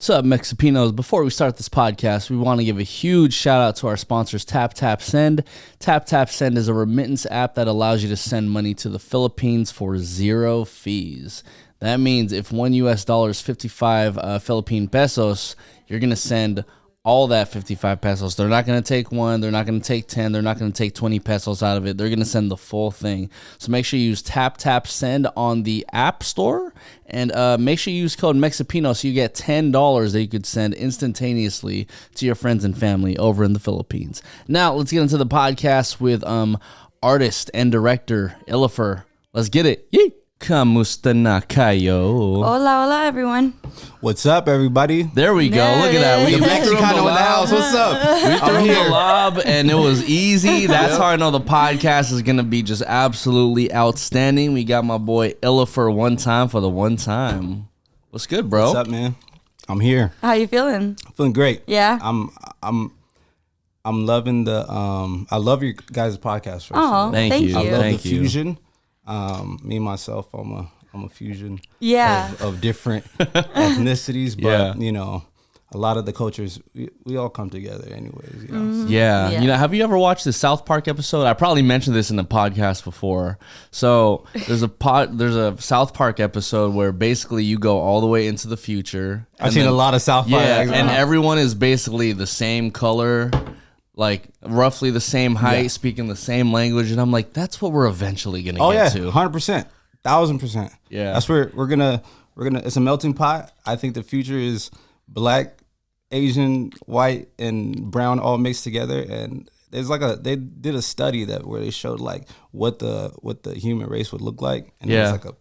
What's up, Mexipinos? Before we start this podcast, we want to give a huge shout out to our sponsors, Tap Tap Send. Tap Tap Send is a remittance app that allows you to send money to the Philippines for zero fees. That means if $1 is 55 Philippine pesos, you're going to send all that 55 pesos. They're not going to take one. They're not going to take 10. They're not going to take 20 pesos out of it. They're going to send the full thing. So make sure you use Tap Tap Send on the App Store. And make sure you use code Mexipino so you get $10 that you could send instantaneously to your friends and family over in the Philippines. Now, let's get into the podcast with artist and director ILYFR. Let's get it. Yee! Kamusta na kayo? Hola, hola, everyone. What's up, everybody? There we go. Look at that. We The Mexicano in the house. What's up? We threw the lob, and it was easy. That's how I know the podcast is going to be just absolutely outstanding. We got my boy ILYFR one time for the one time. What's good, bro? What's up, man? I'm here. How you feeling? I'm feeling great. Yeah. I'm loving the I love your guys' podcast. First Oh, thank you. I love Thank the you. fusion. Me myself, I'm a fusion. Yeah. Of different ethnicities, but Yeah. you know, a lot of the cultures we all come together, anyways. You know. Yeah. Yeah. You know, have you ever watched the South Park episode? I probably mentioned this in the podcast before. So there's a South Park episode where basically you go all the way into the future. I've seen a lot of South Park. Yeah, and everyone is basically the same color, like roughly the same height, speaking the same language, and I'm like, that's what we're eventually gonna get to. 100%, 1,000%. Yeah. That's where we're gonna. It's a melting pot. I think the future is Black, Asian, white, and brown all mixed together. And there's they did a study where they showed like what the human race would look like, and it was like a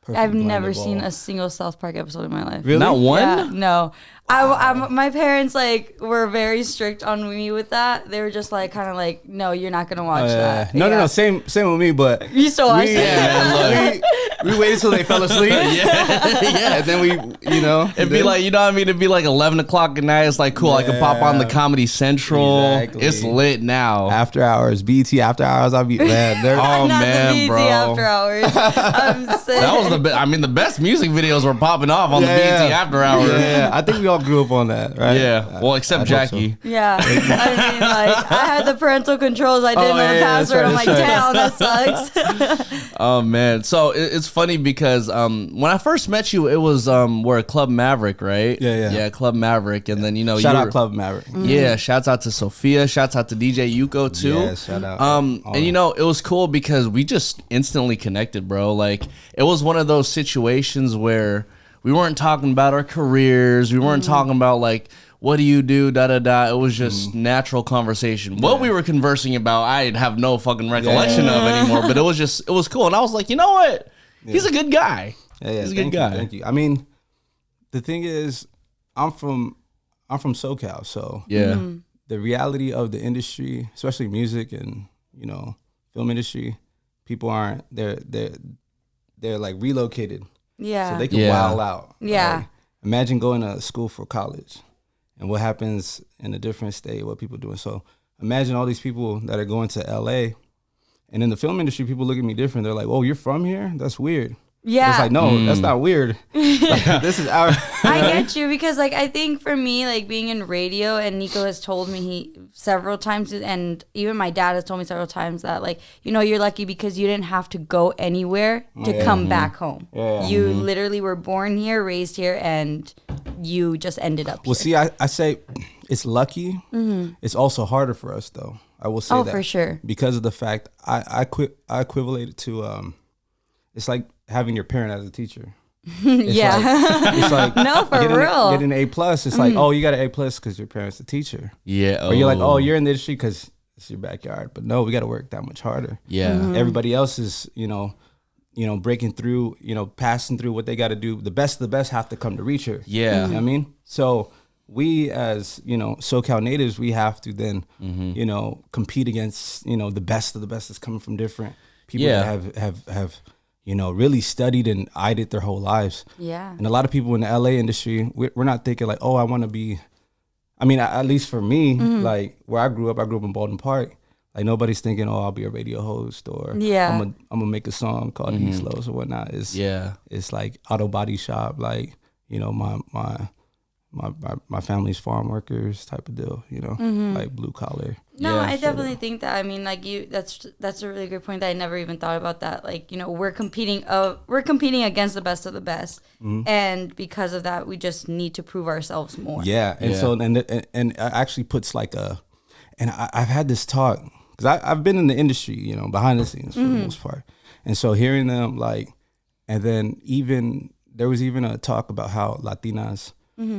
perfect I've blend never of seen all. a single South Park episode in my life. Really? Not one? Yeah, no. My parents were very strict on me with that. They were just kind of no, you're not gonna watch that. No, Yeah. Same with me, but You still watch it? we waited till they fell asleep. Yeah. And then we, It'd be like, you know what I mean? It'd be like 11 o'clock at night. It's like, cool, I can pop on the Comedy Central. Exactly. It's lit now. after hours, BT after hours. I'll be man. Oh, Not man, the BT bro. after hours. I'm sick. That was the best music videos were popping off on the BT after hours. Yeah, I think we all grew up on that, right? Yeah. Well, except I hope so. Jackie. Yeah, I mean, I had the parental controls. I didn't know the password. I'm like, damn, that sucks. Oh man, so it's funny because when I first met you, it was we're at Club Maverick, right? Yeah. Club Maverick, and then Shout out Club Maverick. Yeah, shouts out to Sophia, shouts out to DJ Yuko too. Yeah, shout out. And it was cool because we just instantly connected, bro. Like it was one of those situations where we weren't talking about our careers, we weren't talking about like what do you do, da da da. It was just natural conversation. What we were conversing about, I have no fucking recollection of anymore. But it was cool, and I was like, you know what? He's a good guy. Yeah, He's a good guy. Thank you. I mean, the thing is, I'm from SoCal, so Yeah. the reality of the industry, especially music and film industry, people aren't they're like relocated, Yeah. so they can Yeah. wild out. Yeah. Like, imagine going to school for college, and what happens in a different state, what people doing. So imagine all these people that are going to LA, and in the film industry, people look at me different. They're like, "Oh, you're from here? That's weird." Yeah. It's like, no, that's not weird. Like, this is our. I get you because I think for me being in radio, and Nico has told me several times, and even my dad has told me several times that you're lucky because you didn't have to go anywhere to come back home. Yeah. You literally were born here, raised here, and you just ended up Well, here. see, I say it's lucky. It's also harder for us, though. I will say that. Oh, for sure. Because of the fact I equivalent it to it's like having your parent as a teacher. It's Yeah. It's like No, for getting real. Getting an A+. It's like, oh, you got an A+ because your parent's a teacher. Yeah. Or you're like, oh, you're in the industry because it's your backyard. But no, we got to work that much harder. Yeah. Everybody else is, breaking through, passing through what they got to do. The best of the best have to come to reach her. Yeah. You know what I mean? So we as, SoCal natives, we have to then, compete against, the best of the best that's coming from different people that have really studied and eyed it their whole lives. Yeah. And a lot of people in the LA industry, we're not thinking like, oh, I want to be, I mean, at least for me, like where I grew up in Baldwin Park. Like nobody's thinking, oh, I'll be a radio host or I'm gonna make a song called East Los or whatnot. It's like auto body shop, like, my my family's farm workers type of deal, you know, like blue collar. No, I definitely think that. I mean, like that's a really good point that I never even thought about that. Like, you know, we're competing against the best of the best, and because of that, we just need to prove ourselves more. Yeah, and so and it actually puts like and I've had this talk because I've been in the industry, you know, behind the scenes for the most part, and so hearing them like, and then there was even a talk about how Latinas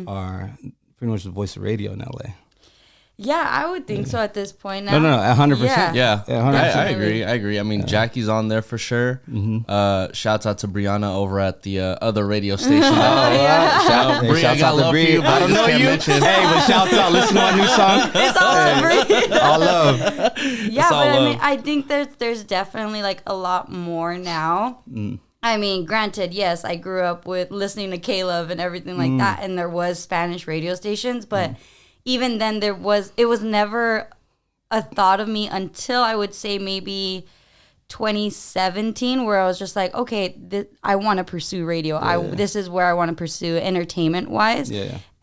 are pretty much the voice of radio in LA. Yeah, I would think so at this point now. No, 100%. Yeah, 100%. I agree. I mean, Jackie's on there for sure. Shouts out to Brianna over at the other radio station. Shouts out to Bree. I don't know you. Hey, but shouts out. Listen to our new song. It's all over. All love. Yeah, but I mean, I think there's definitely like a lot more now. I mean, granted, yes, I grew up with listening to Caleb and everything like that, and there was Spanish radio stations, but even then it was never a thought of me until I would say maybe 2017, where I was just like, okay, I want to pursue radio. This is where I want to pursue entertainment wise.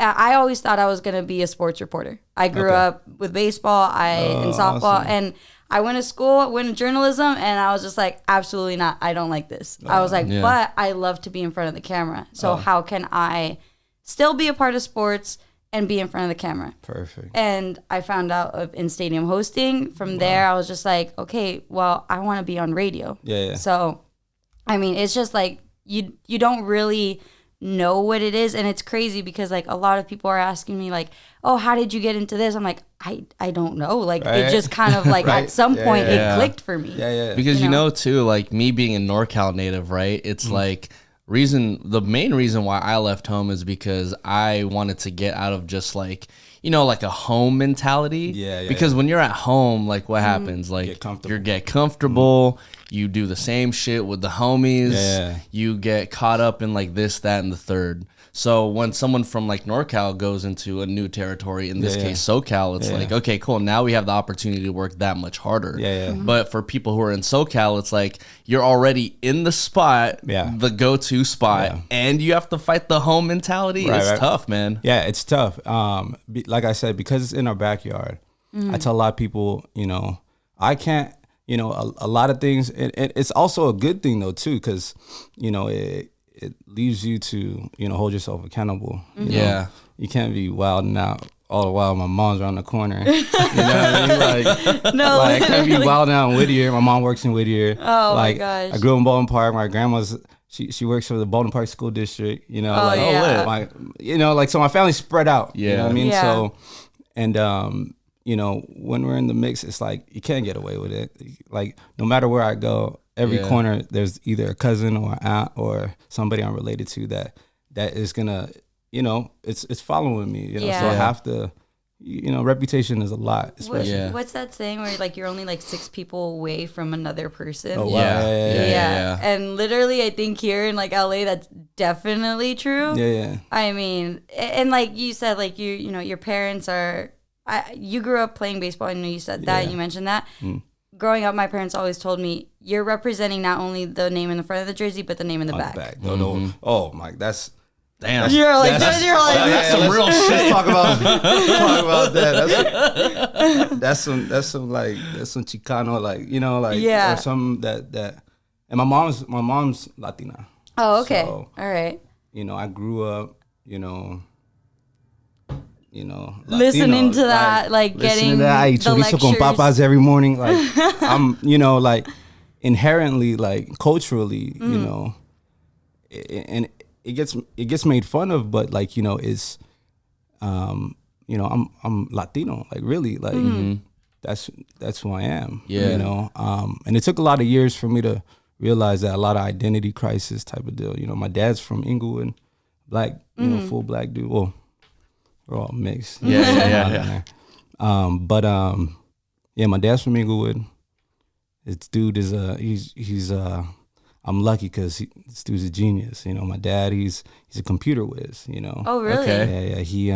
I always thought I was going to be a sports reporter. I grew up with baseball, and softball, awesome. And I went to school, went to journalism, and I was just like, absolutely not. I don't like this. I was like, but I love to be in front of the camera. So how can I still be a part of sports and be in front of the camera? Perfect. And I found out of in-stadium hosting. From there, I was just like, okay, well, I want to be on radio. So, I mean, it's just like you don't really know what it is, and it's crazy because like a lot of people are asking me like, oh, how did you get into this? I'm like, I don't know, like it just kind of like at some point it clicked for me. Because you know too, like me being a NorCal native, right, it's like the main reason why I left home is because I wanted to get out of just like, you know, like a home mentality. Because when you're at home, like what happens? Like you get comfortable, you do the same shit with the homies, you get caught up in like this, that, and the third. So when someone from like NorCal goes into a new territory, in this case SoCal, it's like, okay, cool, now we have the opportunity to work that much harder. But for people who are in SoCal, it's like you're already in the spot, the go-to spot, and you have to fight the home mentality. It's tough, man. Yeah, it's tough. Like I said, because it's in our backyard, I tell a lot of people, you know, I can't, you know, a lot of things, and it's also a good thing though too, because, you know, it leaves you to, you know, hold yourself accountable. You know? You can't be wilding out all the while my mom's around the corner. You know what I mean? Like, no, like I can't be wilding out in Whittier. My mom works in Whittier. Oh like, my gosh. I grew up in Baldwin Park. My grandma's she works for the Baldwin Park School District. You know, you know, like so my family's spread out. You know what I mean? So, and you know, when we're in the mix, it's like you can't get away with it. Like no matter where I go, every corner there's either a cousin or an aunt or somebody I'm related to that is gonna, you know, it's following me. You know, so I have to. You know, reputation is a lot. Especially. What's that saying where like you're only like 6 people away from another person? Oh, wow. Yeah. And literally, I think here in like LA, that's definitely true. I mean, and like you said, like you know, your parents are. You grew up playing baseball. I know you said that. You mentioned that. Growing up, my parents always told me you're representing not only the name in the front of the jersey, but the name in the back. No. Oh my, that's. Damn. You're like, that's some real shit. Let's talk about that. That's some Chicano, like, you know, like or some that and my mom's Latina. Oh, okay. So, all right. You know, I grew up, you know, Latino, listening to that, like getting that. I eat chorizo con papas every morning. Like I'm, you know, like inherently, like culturally, you know, and it gets made fun of, but like, you know, it's, you know, I'm Latino, like really, like that's who I am. You know, and it took a lot of years for me to realize that, a lot of identity crisis type of deal. You know, my dad's from Inglewood, black, you know, full black dude. Well, we're all mixed. Yeah. But my dad's from Inglewood. This dude is he's I'm lucky because this dude's a genius. You know, my dad, he's a computer whiz. You know. Oh, really? Okay. Yeah. He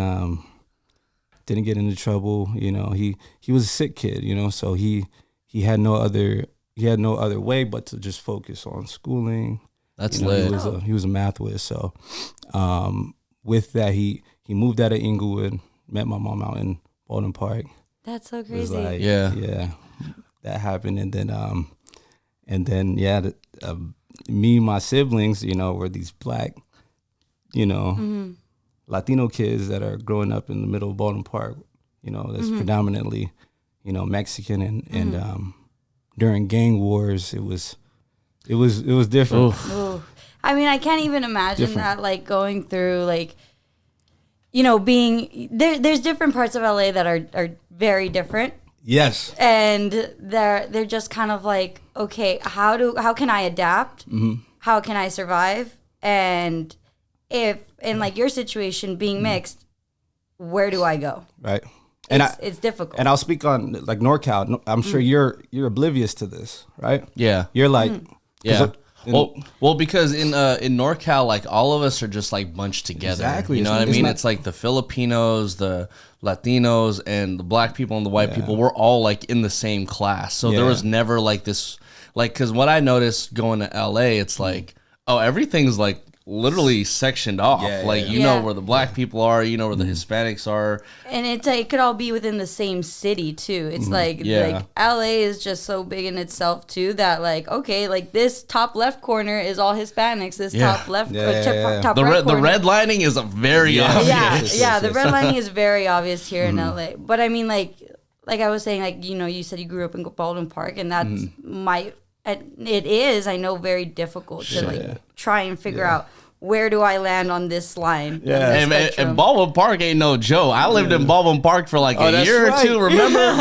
didn't get into trouble. You know, he was a sick kid. You know, so he had no other way but to just focus on schooling. That's you know, lit. he was a math whiz. So with that, he he moved out of Inglewood, met my mom out in Baldwin Park. That's so It was crazy. like, Yeah. that happened, and then me and my siblings, you know, were these black, you know, Latino kids that are growing up in the middle of Baldwin Park, you know, that's predominantly, you know, Mexican, and during gang wars, it was different. Ooh. I mean, I can't even imagine that, like, going through, like, you know, being there's different parts of LA that are very different. Yes. And they're just kind of like, okay, how can I adapt? How can I survive? And if in like your situation being mixed, where do I go? Right. It's difficult. And I'll speak on like NorCal. I'm sure you're oblivious to this, right? Yeah. You're like, Yeah. Well, because in NorCal, like all of us are just like bunched together. Exactly. You know what I mean? It's like the Filipinos, the Latinos, and the black people and the white people. We're all like in the same class. So there was never like this, like, because what I noticed going to LA, it's like, oh, everything's like literally sectioned off. You know where the black people are, you know where the Hispanics are. And it could all be within the same city too. It's like LA is just so big in itself too that like, okay, like this top left corner is all Hispanics. This top left top right the redlining is a very obvious. The redlining is very obvious here in LA. But I mean, like I was saying, like, you know, you said you grew up in Baldwin Park, and that's it is, I know, very difficult to like try and figure out where do I land on this line. And Baldwin Park ain't no joke. I lived in Baldwin Park for like a year or two. Remember,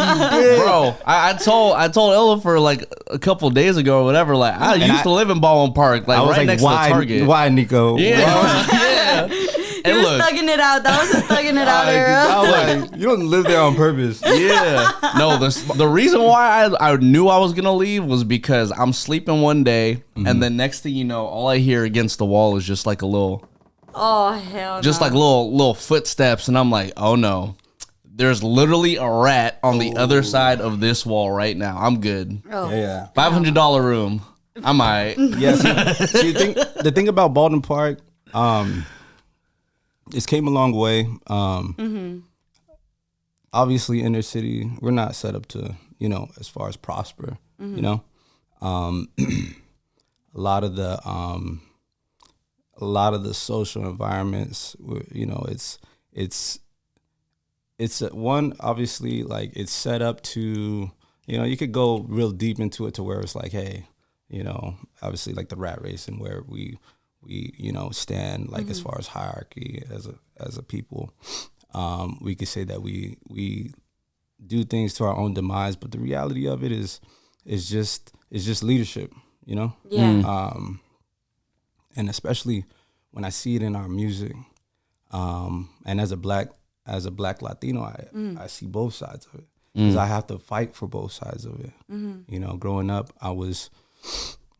bro? I told ILYFR like a couple of days ago or whatever. Like I used to live in Baldwin Park, like right next to Target. Why, Nico? Yeah. He was thugging it out. That was his thugging it out era. You don't live there on purpose. Yeah. No, the reason why I knew I was going to leave was because I'm sleeping one day, and then next thing you know, all I hear against the wall is just like a little... Oh, hell just like little footsteps, and I'm like, oh no. There's literally a rat on the other side of this wall right now. I'm good. Oh. Yeah. $500 room. I might. Yes. So you think the thing about Baldwin Park... It's came a long way. Obviously, inner city, we're not set up to, you know, as far as prosper. You know, a lot of the social environments, you know, it's one, obviously, like it's set up to, you know, you could go real deep into it to where it's like, hey, you know, obviously like the rat race and where we you know stand like as far as hierarchy as a people. We could say that we do things to our own demise, but the reality of it is just leadership, you know. And especially when I see it in our music, and as a black Latino, I see both sides of it because I have to fight for both sides of it. You know, growing up, I was,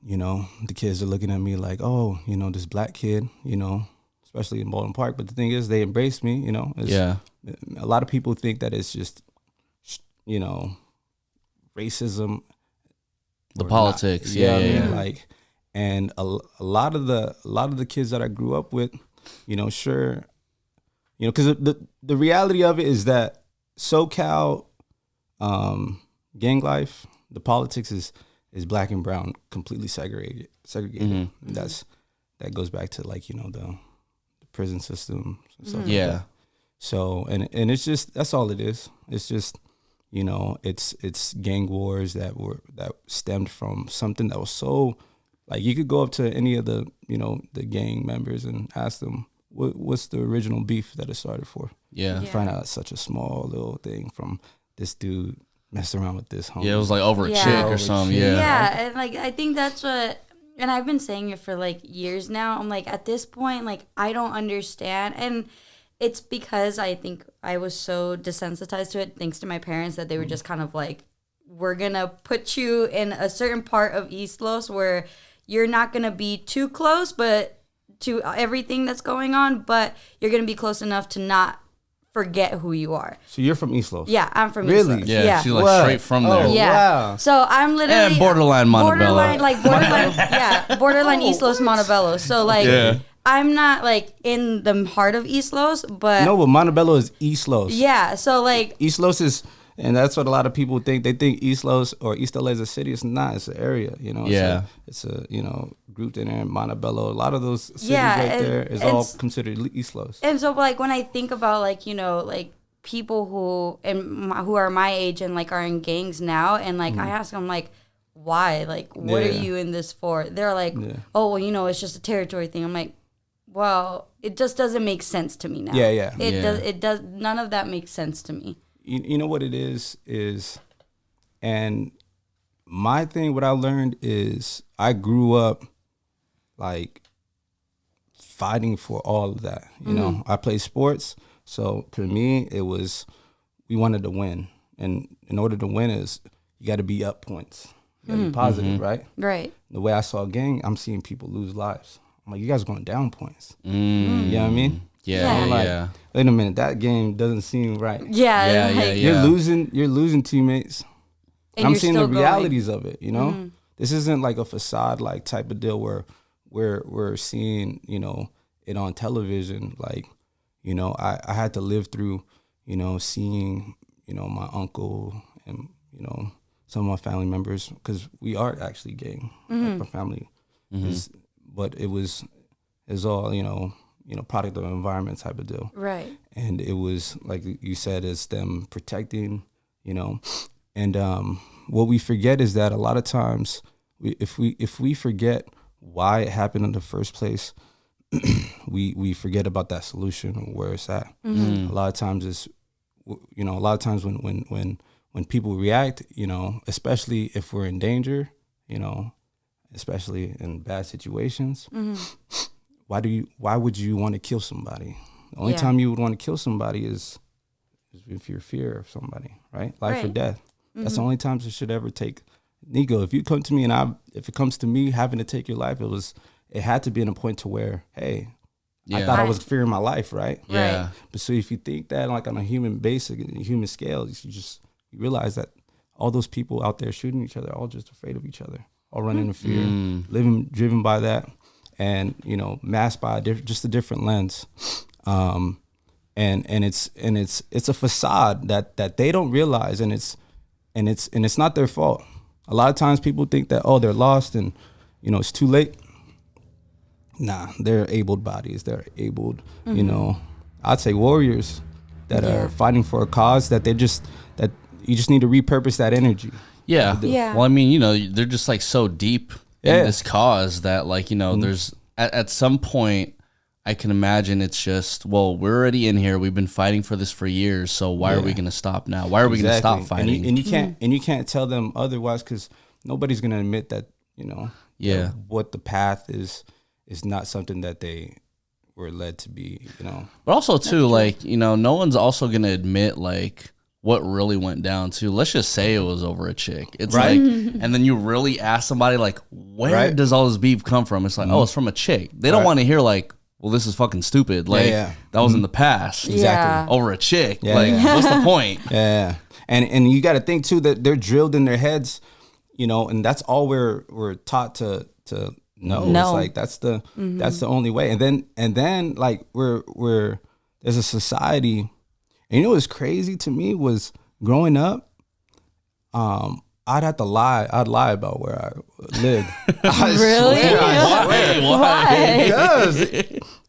you know, the kids are looking at me like, oh, you know, this black kid, you know, especially in Baldwin Park. But the thing is, they embrace me, you know. A lot of people think that it's just, you know, racism. The politics, like, and a lot of the kids that I grew up with, you know, sure, you know, because the reality of it is that SoCal, gang life, the politics is black and brown, completely segregated. That goes back to, like, you know, the prison system and stuff like that. So and it's just, that's all it is. It's just, you know, it's gang wars that stemmed from something that was so, like, you could go up to any of the, you know, the gang members and ask them what's the original beef that it started for. You find out it's such a small little thing from this dude messed around with this homie. Yeah, it was like over a chick or something. Yeah, and like I think that's what, and I've been saying it for like years now. I'm like, at this point, like, I don't understand, and it's because I think I was so desensitized to it thanks to my parents that they were just kind of like, we're gonna put you in a certain part of East Los where you're not gonna be too close, but to everything that's going on, but you're gonna be close enough to not forget who you are. So you're from East Los? Yeah, I'm from really? East Los. Yeah, she's like straight from there. Yeah. Wow. So I'm literally and borderline Montebello. borderline East Los Montebello. So like I'm not like in the heart of East Los, but No, but Montebello is East Los. yeah. So like East Los is, and that's what a lot of people think. They think East Los or East LA is a city. It's not. It's an area. You know. Yeah. It's a grouped in there. Montebello. A lot of those cities there is and all considered East Los. And so like when I think about like like people who are my age and like are in gangs now, and like I ask them like, why? Like, what are you in this for? They're like, oh, well, it's just a territory thing. I'm like, well, it just doesn't make sense to me now. Yeah. It does. None of that makes sense to me. You know what it is, and my thing, what I learned is I grew up like fighting for all of that. You know, I played sports. So to me, it was, we wanted to win. And in order to win is you got to be up points. You got to be positive, right? Right. The way I saw a gang, I'm seeing people lose lives. I'm like, you guys are going down points. You know what I mean? Yeah, I'm like, yeah. wait a minute, that game doesn't seem right. Yeah. You're losing teammates. And I'm you're seeing the still going. realities of it, you know? This isn't like a facade like type of deal where we're seeing, it on television. Like, I had to live through, seeing, my uncle and, some of my family members, because we are actually gang, like our family. But it's all, product of environment type of deal. Right. And it was, like you said, it's them protecting, and what we forget is that a lot of times, if we forget why it happened in the first place, we forget about that solution or where it's at. A lot of times it's, when people react, especially if we're in danger, especially in bad situations, why would you want to kill somebody? The only time you would want to kill somebody is if you're fear of somebody, right? Life or death. That's the only times it should ever take. Nico, if you come to me and if it comes to me having to take your life, it had to be in a point to where, hey, I thought I was fearing my life, right? Yeah. But so if you think that like on a human scale, you realize that all those people out there shooting each other are all just afraid of each other, all running in fear, driven by that, and masked by just a different lens. And it's a facade that they don't realize, and it's not their fault. A lot of times people think that, they're lost and it's too late. Nah, they're abled bodies. They're abled, I'd say warriors that are fighting for a cause that you just need to repurpose that energy. Yeah. Well, I mean, they're just like so deep in this cause that like, there's at some point I can imagine it's just, well, we're already in here. We've been fighting for this for years. So why are we going to stop now? Why are we going to stop fighting? And you can't tell them otherwise, because nobody's going to admit that, that what the path is not something that they were led to be, But also too, like, no one's also going to admit like what really went down too. Let's just say it was over a chick. It's like, and then you really ask somebody like, where does all this beef come from? It's like, it's from a chick. They don't want to hear like, well, this is fucking stupid. Like that was in the past. Exactly. Over a chick. What's the point? Yeah. And you got to think too that they're drilled in their heads, and that's all we're taught to know. It's like that's the only way. And then like we're there's a society, and what's crazy to me was growing up, I'd have to lie. I'd lie about where I lived. Really? Why? Because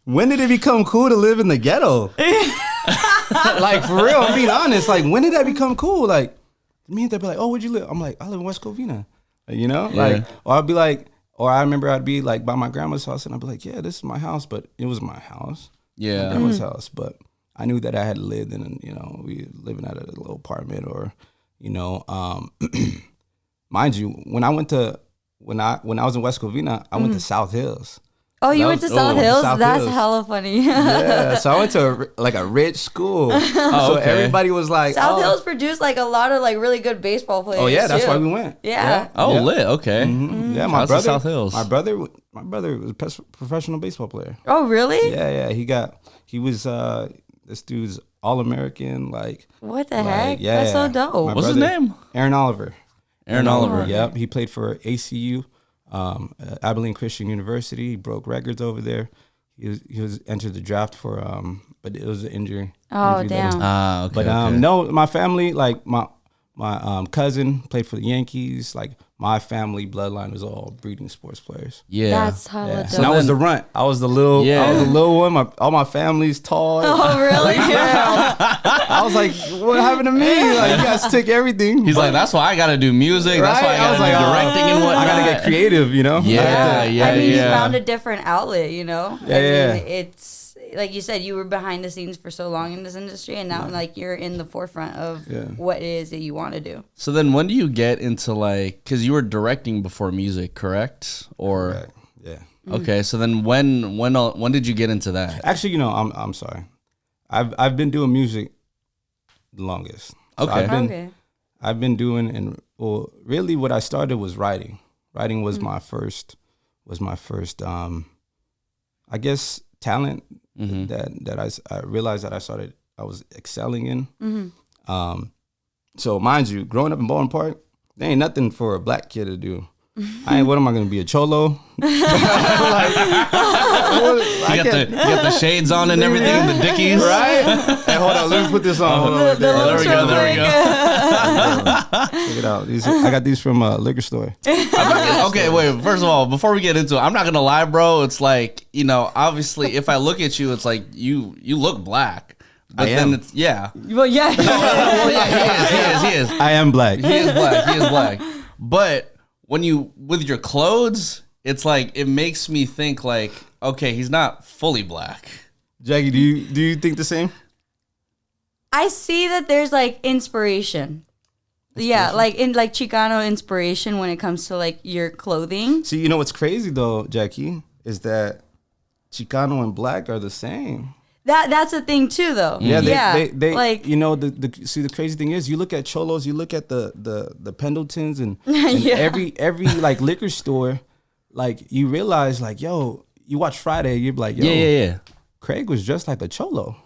when did it become cool to live in the ghetto? Like, for real, I'm being honest. Like, when did that become cool? Like, me and they'd be like, where'd you live? I'm like, I live in West Covina. Like, or I'd be like, or I remember I'd be like by my grandma's house, and I'd be like, yeah, this is my house, but it was my house. Yeah. My grandma's house, but I knew that I had lived in, we living at a little apartment, or, mind you, when I was in West Covina, I went to South Hills. Oh, you went to South Hills? That's hella funny. Yeah, so I went to a rich school. So everybody was like, South Hills produced like a lot of like really good baseball players. Oh yeah, that's why we went. Yeah. Lit. Okay. Mm-hmm. Yeah, my brother. South Hills. My brother was a professional baseball player. Oh really? Yeah. He was this dude's All-American. Like, what the heck? Yeah, that's so dope. What's his name? Aaron Oliver. Aaron Oliver. Yep. He played for ACU. Abilene Christian University. He broke records over there. he was entered the draft for but it was an injury. Oh, damn. Okay. But no, my family, like my cousin played for the Yankees. Like my family bloodline was all breeding sports players. Yeah. That's hella dope. And I was the runt. I was the little. Yeah. I was the little one. All my family's tall. Oh, really? Yeah. I was like, what happened to me? Like, you guys took everything. He's like, that's why I got to do music. That's why I got to do directing and whatnot. I got to get creative, you know? Yeah, I mean, you found a different outlet, you know? Yeah, I mean, it's like you said, you were behind the scenes for so long in this industry, and now like you're in the forefront of what it is that you want to do. So then when do you get into like, because you were directing before music, correct? Or Correct. Yeah. Okay, so then when did you get into that? Actually, you know, I'm sorry. I've been doing music the longest. So Okay. I've been doing, and well, really what I started was writing. Writing was my first I guess talent that I realized that I was excelling in. So mind you, growing up in Baldwin Park, there ain't nothing for a black kid to do. What am I gonna be, a cholo? You got the shades on and everything, and the dickies. Right? Hey, hold on, let me put this on. Hold on. There we go. Check it out. I got these from a liquor store. Okay, wait. First of all, before we get into it, I'm not gonna lie, bro. It's like, you know, obviously, if I look at you, it's like you look black. But then it's Well, yeah. Well, yeah, he is. I am black. He is black. But when you with your clothes, it's like it makes me think like, okay, he's not fully black. Jackie, do you think the same? I see that there's like inspiration. Yeah, like in like Chicano inspiration when it comes to like your clothing. See, you know what's crazy though, Jackie, is that Chicano and Black are the same. That's a thing too, though. Yeah, they like, you know, the crazy thing is, you look at Cholos, you look at the Pendletons and Yeah. every like liquor store, like you realize like, yo, you watch Friday, you're like, yo, Yeah. Craig was dressed like a Cholo,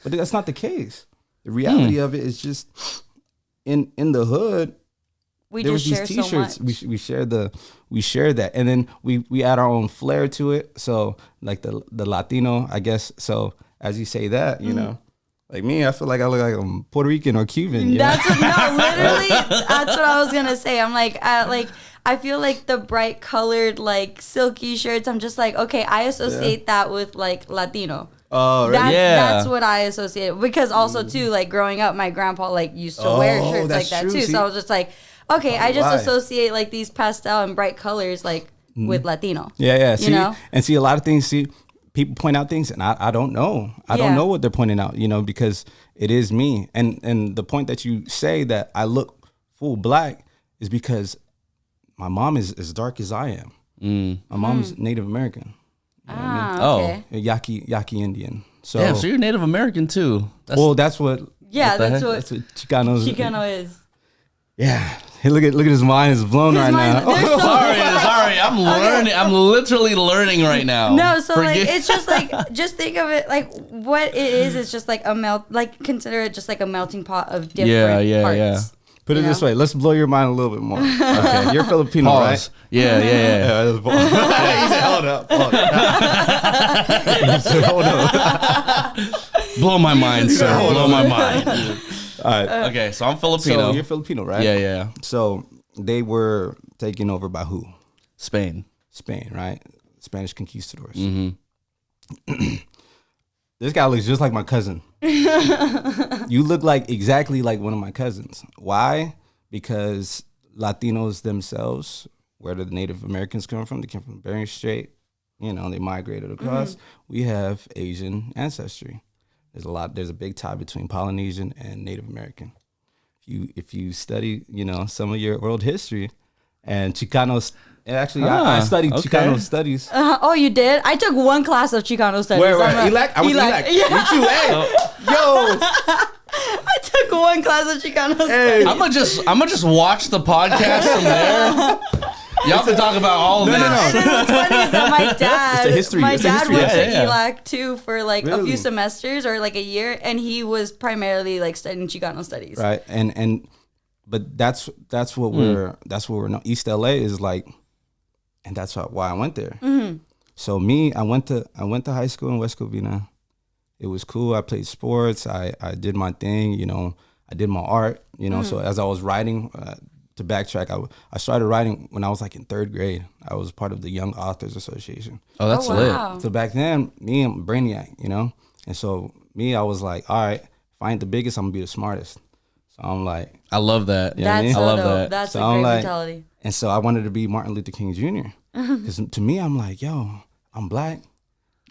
but that's not the case. The reality of it is just in the hood. we There just was share these so much. T-shirts. We share that, and then we add our own flair to it. So like the Latino, I guess. So as you say that, you know, like me, I feel like I look like I'm Puerto Rican or Cuban. You That's know? literally. That's what I was gonna say. I'm like, I feel like the bright colored like silky shirts. I'm just like, okay, I associate that with like Latino. Oh, right. That's what I associate, because also too, like growing up, my grandpa like used to wear shirts like that true. too. See? So I was just like, okay, I just Why? associate like these pastel and bright colors like with Latino. Yeah. You know? See a lot of things. See, people point out things, and I don't know. I don't know what they're pointing out. You know, because it is me. And the point that you say that I look full black is because my mom is as dark as I am. My mom's Native American. Okay. Yaqui Indian. So, Damn, so you're Native American too. that's what. Yeah, What the that's heck? what That's what Chicano is. Yeah. Hey, look at his mind is blown right mind- now. there's so- Sorry, I'm learning. I'm literally learning right now. No, so like it's just like, just think of it like what it is just like consider it just like a melting pot of different parts. Yeah. Put it You this know? way. Let's blow your mind a little bit more. Okay, you're Filipino, Pause. right? Yeah. Yeah, that's bold. He said, hold up. He said, hold up. Blow my mind, sir. Blow my mind. All right. Okay, so I'm Filipino. So you're Filipino, right? Yeah. So they were taken over by who? Spain. Spain, right? Spanish conquistadors. This guy looks just like my cousin. You look like exactly like one of my cousins. Why? Because Latinos themselves, where the Native Americans come from, they came from Bering Strait. You know, they migrated across. We have Asian ancestry. There's a big tie between Polynesian and Native American. If you study, you know, some of your world history and Chicanos. Actually, I studied Chicano Studies. Oh, you did? I took one class of Chicano Studies. Where? ELAC? I went to ELAC. Yeah. Me too. Hey, yo. I took one class of Chicano Studies. I'm gonna just watch the podcast from there. Y'all can talk about all of this. No. And then what's funny is that my dad, It's a history. my It's a dad history. went to Yeah. ELAC too for like a Really? few semesters or like a year, and he was primarily like studying Chicano Studies. Right, but that's what we're East LA is like, and that's why I went there. So I went to high school in West Covina. It was cool. I played sports. I did my thing. You know, I did my art. You know, so as I was writing, to backtrack, I started writing when I was like in 3rd grade. I was part of the Young Authors Association. Oh, that's lit. So back then, me and Brainiac, you know, and so I was like, all right, if I ain't the biggest, I'm gonna be the smartest. So I'm like, I love that. You know what I mean? That's I love dope. that. That's So a I'm great like- mentality. and so I wanted to be Martin Luther King Jr. Because to me, I'm like, yo, I'm black.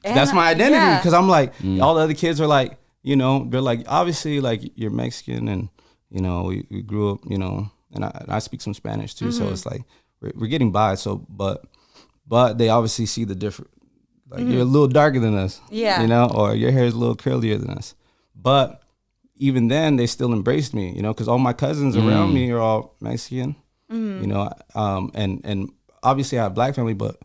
That's my identity. Yeah. Because I'm like, all the other kids are like, you know, they're like, obviously, like, you're Mexican, and, you know, we grew up, you know, and I speak some Spanish too. So it's like, we're getting by. So, but they obviously see the different, like, you're a little darker than us. Yeah. You know, or your hair is a little curlier than us. But even then, they still embraced me, you know, because all my cousins around me are all Mexican, you know, and obviously I have a black family, but,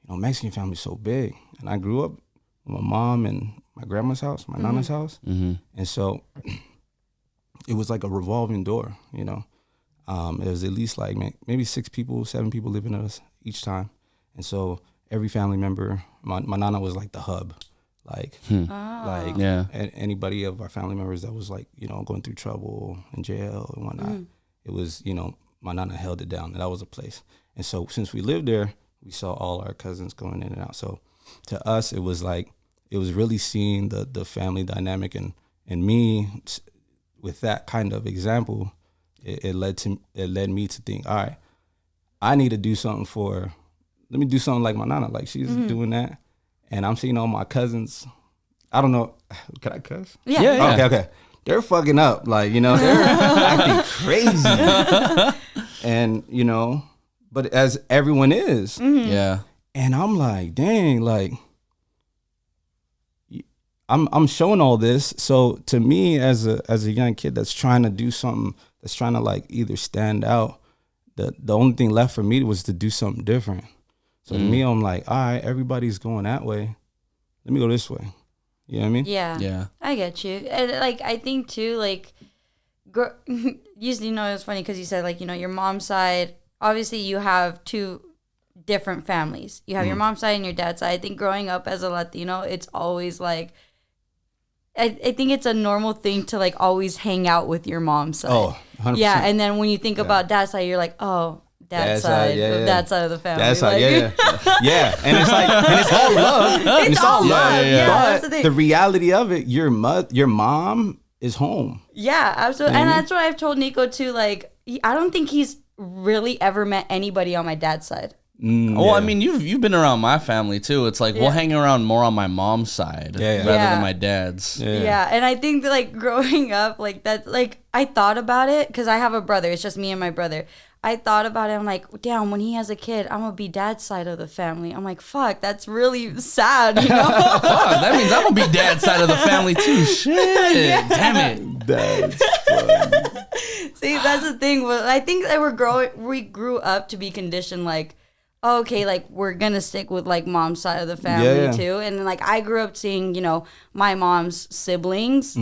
you know, Mexican family is so big. And I grew up with my mom and my grandma's house, my nana's house. And so it was like a revolving door, you know. There was at least like maybe 6 people, 7 people living with us each time. And so every family member, my nana was like the hub. Like, anybody of our family members that was like, you know, going through trouble in jail and whatnot, it was, you know, my nana held it down, and that was a place. And so since we lived there, we saw all our cousins going in and out. So to us, it was like, it was really seeing the family dynamic, and me with that kind of example, it led me to think, all right, I need to do something let me do something like my nana, like she's doing that. And I'm seeing all my cousins, I don't know, can I cuss? Yeah. Okay. They're fucking up, like, you know, they're acting crazy. And, you know, but as everyone is. Yeah. And I'm like, dang, like, I'm showing all this. So to me, as a young kid that's trying to do something, that's trying to like either stand out, the only thing left for me was to do something different. So to me, I'm like, all right, everybody's going that way. Let me go this way. You know what I mean? Yeah. Yeah. I get you. And like, I think too, like, you know, it's funny because you said, like, you know, your mom's side, obviously you have 2 different families. You have your mom's side and your dad's side. I think growing up as a Latino, it's always like, I think it's a normal thing to like always hang out with your mom's side. Oh, 100%. Yeah. And then when you think about dad's side, you're like, oh, dad's side, yeah. that side of the family. That's like, like, yeah. And it's like, and it's all love. And It's all love. Yeah, that's the But thing. the reality of it, your mom is home. Yeah, absolutely. You know And what I mean? that's what I've told Nico too. Like, I don't think he's really ever met anybody on my dad's side. Well, I mean, you've been around my family too. It's like we'll hang around more on my mom's side rather Yeah. than my dad's. Yeah, and I think that like growing up, like that, like I thought about it because I have a brother. It's just me and my brother. I thought about it. I'm like, damn, when he has a kid, I'm gonna be dad's side of the family. I'm like, fuck, that's really sad, you know? Fuck, that means I'm gonna be dad's side of the family too. Shit, damn it. That's funny. See, that's the thing. Well, I think that we grew up to be conditioned like, oh, okay, like we're gonna stick with like mom's side of the family too. And then like I grew up seeing, you know, my mom's siblings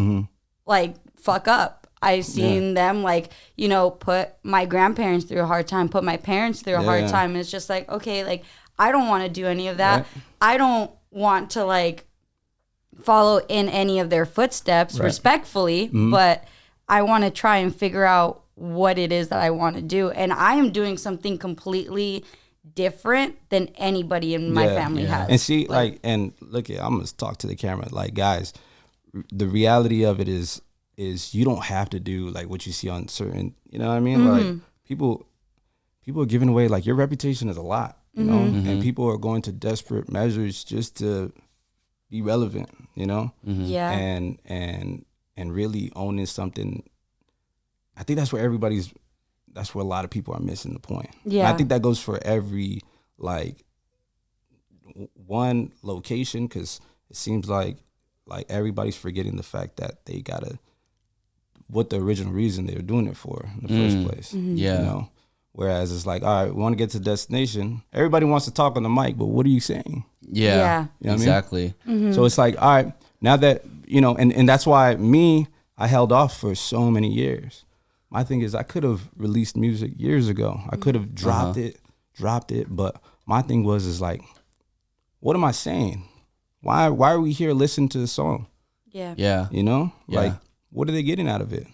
like fuck up. I seen them like, you know, put my grandparents through a hard time, put my parents through a hard time. And it's just like, okay, like I don't want to do any of that. Right. I don't want to like follow in any of their footsteps respectfully, but I want to try and figure out what it is that I want to do. And I am doing something completely different than anybody in my family has. And see, like, and look, I'm going to talk to the camera. Like, guys, the reality of it is you don't have to do like what you see on certain, you know what I mean? Like people are giving away, like your reputation is a lot, you know, and people are going to desperate measures just to be relevant, you know? Yeah. And really owning something. I think that's where a lot of people are missing the point. Yeah. And I think that goes for every like one location, because it seems like everybody's forgetting the fact that they gotta, what the original reason they were doing it for in the first place. Yeah. You know? Whereas it's like, all right, we want to get to the destination. Everybody wants to talk on the mic, but what are you saying? Yeah. You know exactly. What I mean? So it's like, all right, now that, you know, and that's why I held off for so many years. My thing is I could have released music years ago. I could have dropped it, but my thing is like, what am I saying? Why are we here listening to the song? Yeah. You know, Yeah. like, what are they getting out of it?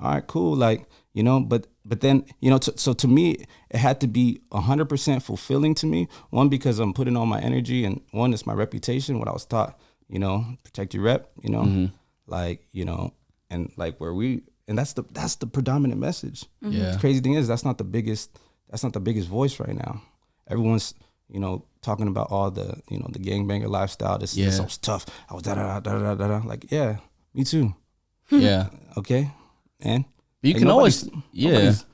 All right, cool. Like, you know, but then, you know, so to me, it had to be 100% fulfilling to me. One, because I'm putting all my energy, and one, it's my reputation, what I was taught, you know, protect your rep, you know, like, you know, and like and that's the predominant message. Yeah. The crazy thing is that's not the biggest voice right now. Everyone's, you know, talking about all the, you know, the gangbanger lifestyle. This I was tough. I was da. Like, yeah, me too. Yeah. Okay. And You like, can always, nobody's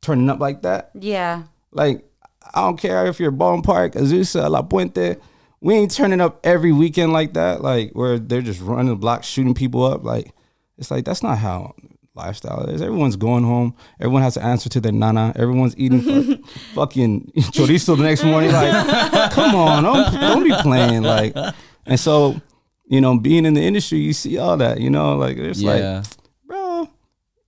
turning up like that. Yeah. Like, I don't care if you're Baldwin Park, Azusa, La Puente. We ain't turning up every weekend like that. Like, where they're just running the block, shooting people up. Like, it's like, that's not how lifestyle is. Everyone's going home. Everyone has to answer to their nana. Everyone's eating fucking chorizo the next morning. Like, come on, don't be playing. Like, and so, you know, being in the industry, you see all that. You know, like, it's like, bro,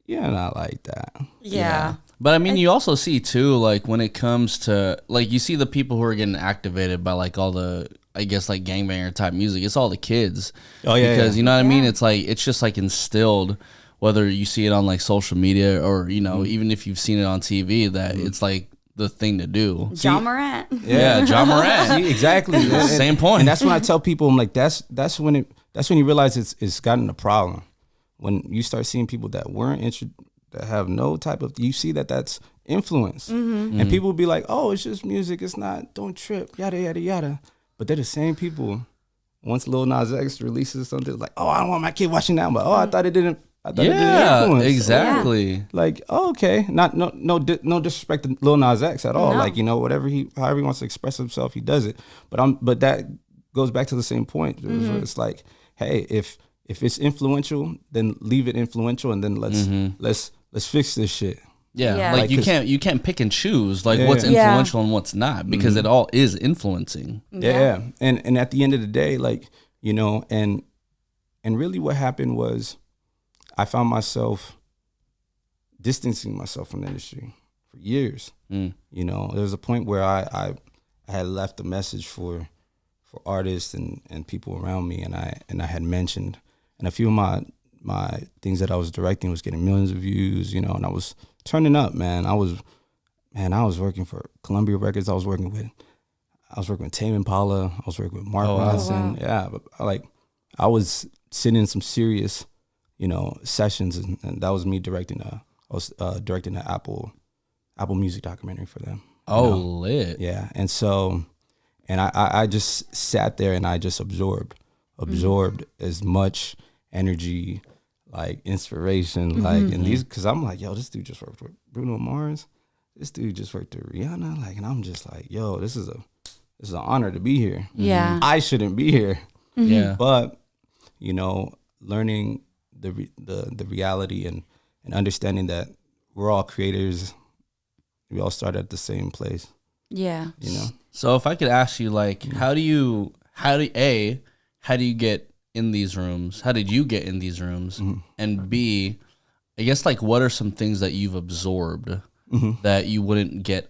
you're not like that. Yeah. But I mean, you also see too, like when it comes to, like, you see the people who are getting activated by like all the, I guess, like gangbanger type music. It's all the kids. Oh yeah, because you know what I mean. Yeah. It's like it's just like instilled, whether you see it on like social media or you know even if you've seen it on TV, that it's like the thing to do. John Morant. Yeah, John Morant. See, exactly. Same point. And that's when I tell people, I'm like, that's when you realize it's gotten a problem. When you start seeing people that that have no type of, you see that's influence. And people will be like, oh, it's just music. It's not, don't trip, yada, yada, yada. But they're the same people. Once Lil Nas X releases something, it's like, oh, I don't want my kid watching that. But, oh, I thought it didn't influence. Exactly. Like, oh, okay. No disrespect to Lil Nas X at all. No. Like, you know, however he wants to express himself, he does it. But that goes back to the same point. It's like, hey, if it's influential, then leave it influential, and then let's fix this shit. Yeah, Yeah. like Like, you can't pick and choose like Yeah. what's Yeah. influential and what's not, because it all is influencing. Yeah. And at the end of the day, like, you know, and really what happened was I found myself distancing myself from the industry for years. You know, there was a point where I had left a message for artists and people around me, and I had mentioned, and a few of my things that I was directing was getting millions of views, you know, and I was turning up, man. I was working for Columbia Records. I was working with Tame Impala. I was working with Mark Ronson. Wow. Yeah, but I was sitting in some serious, you know, sessions, and that was me directing directing the Apple Music documentary for them. Oh, you know? lit. Yeah, and so, and I just sat there and I just absorbed as much energy, like inspiration, like, and these, because I'm like, yo, this dude just worked with Bruno Mars, this dude just worked with Rihanna, like, and I'm just like, yo, this is an honor to be here. Yeah. I shouldn't be here. Yeah. But, you know, learning the reality and understanding that we're all creators, we all start at the same place, Yeah. you know. So if I could ask you, like, how do you get in these rooms? How did you get in these rooms? And B, I guess, like, what are some things that you've absorbed that you wouldn't get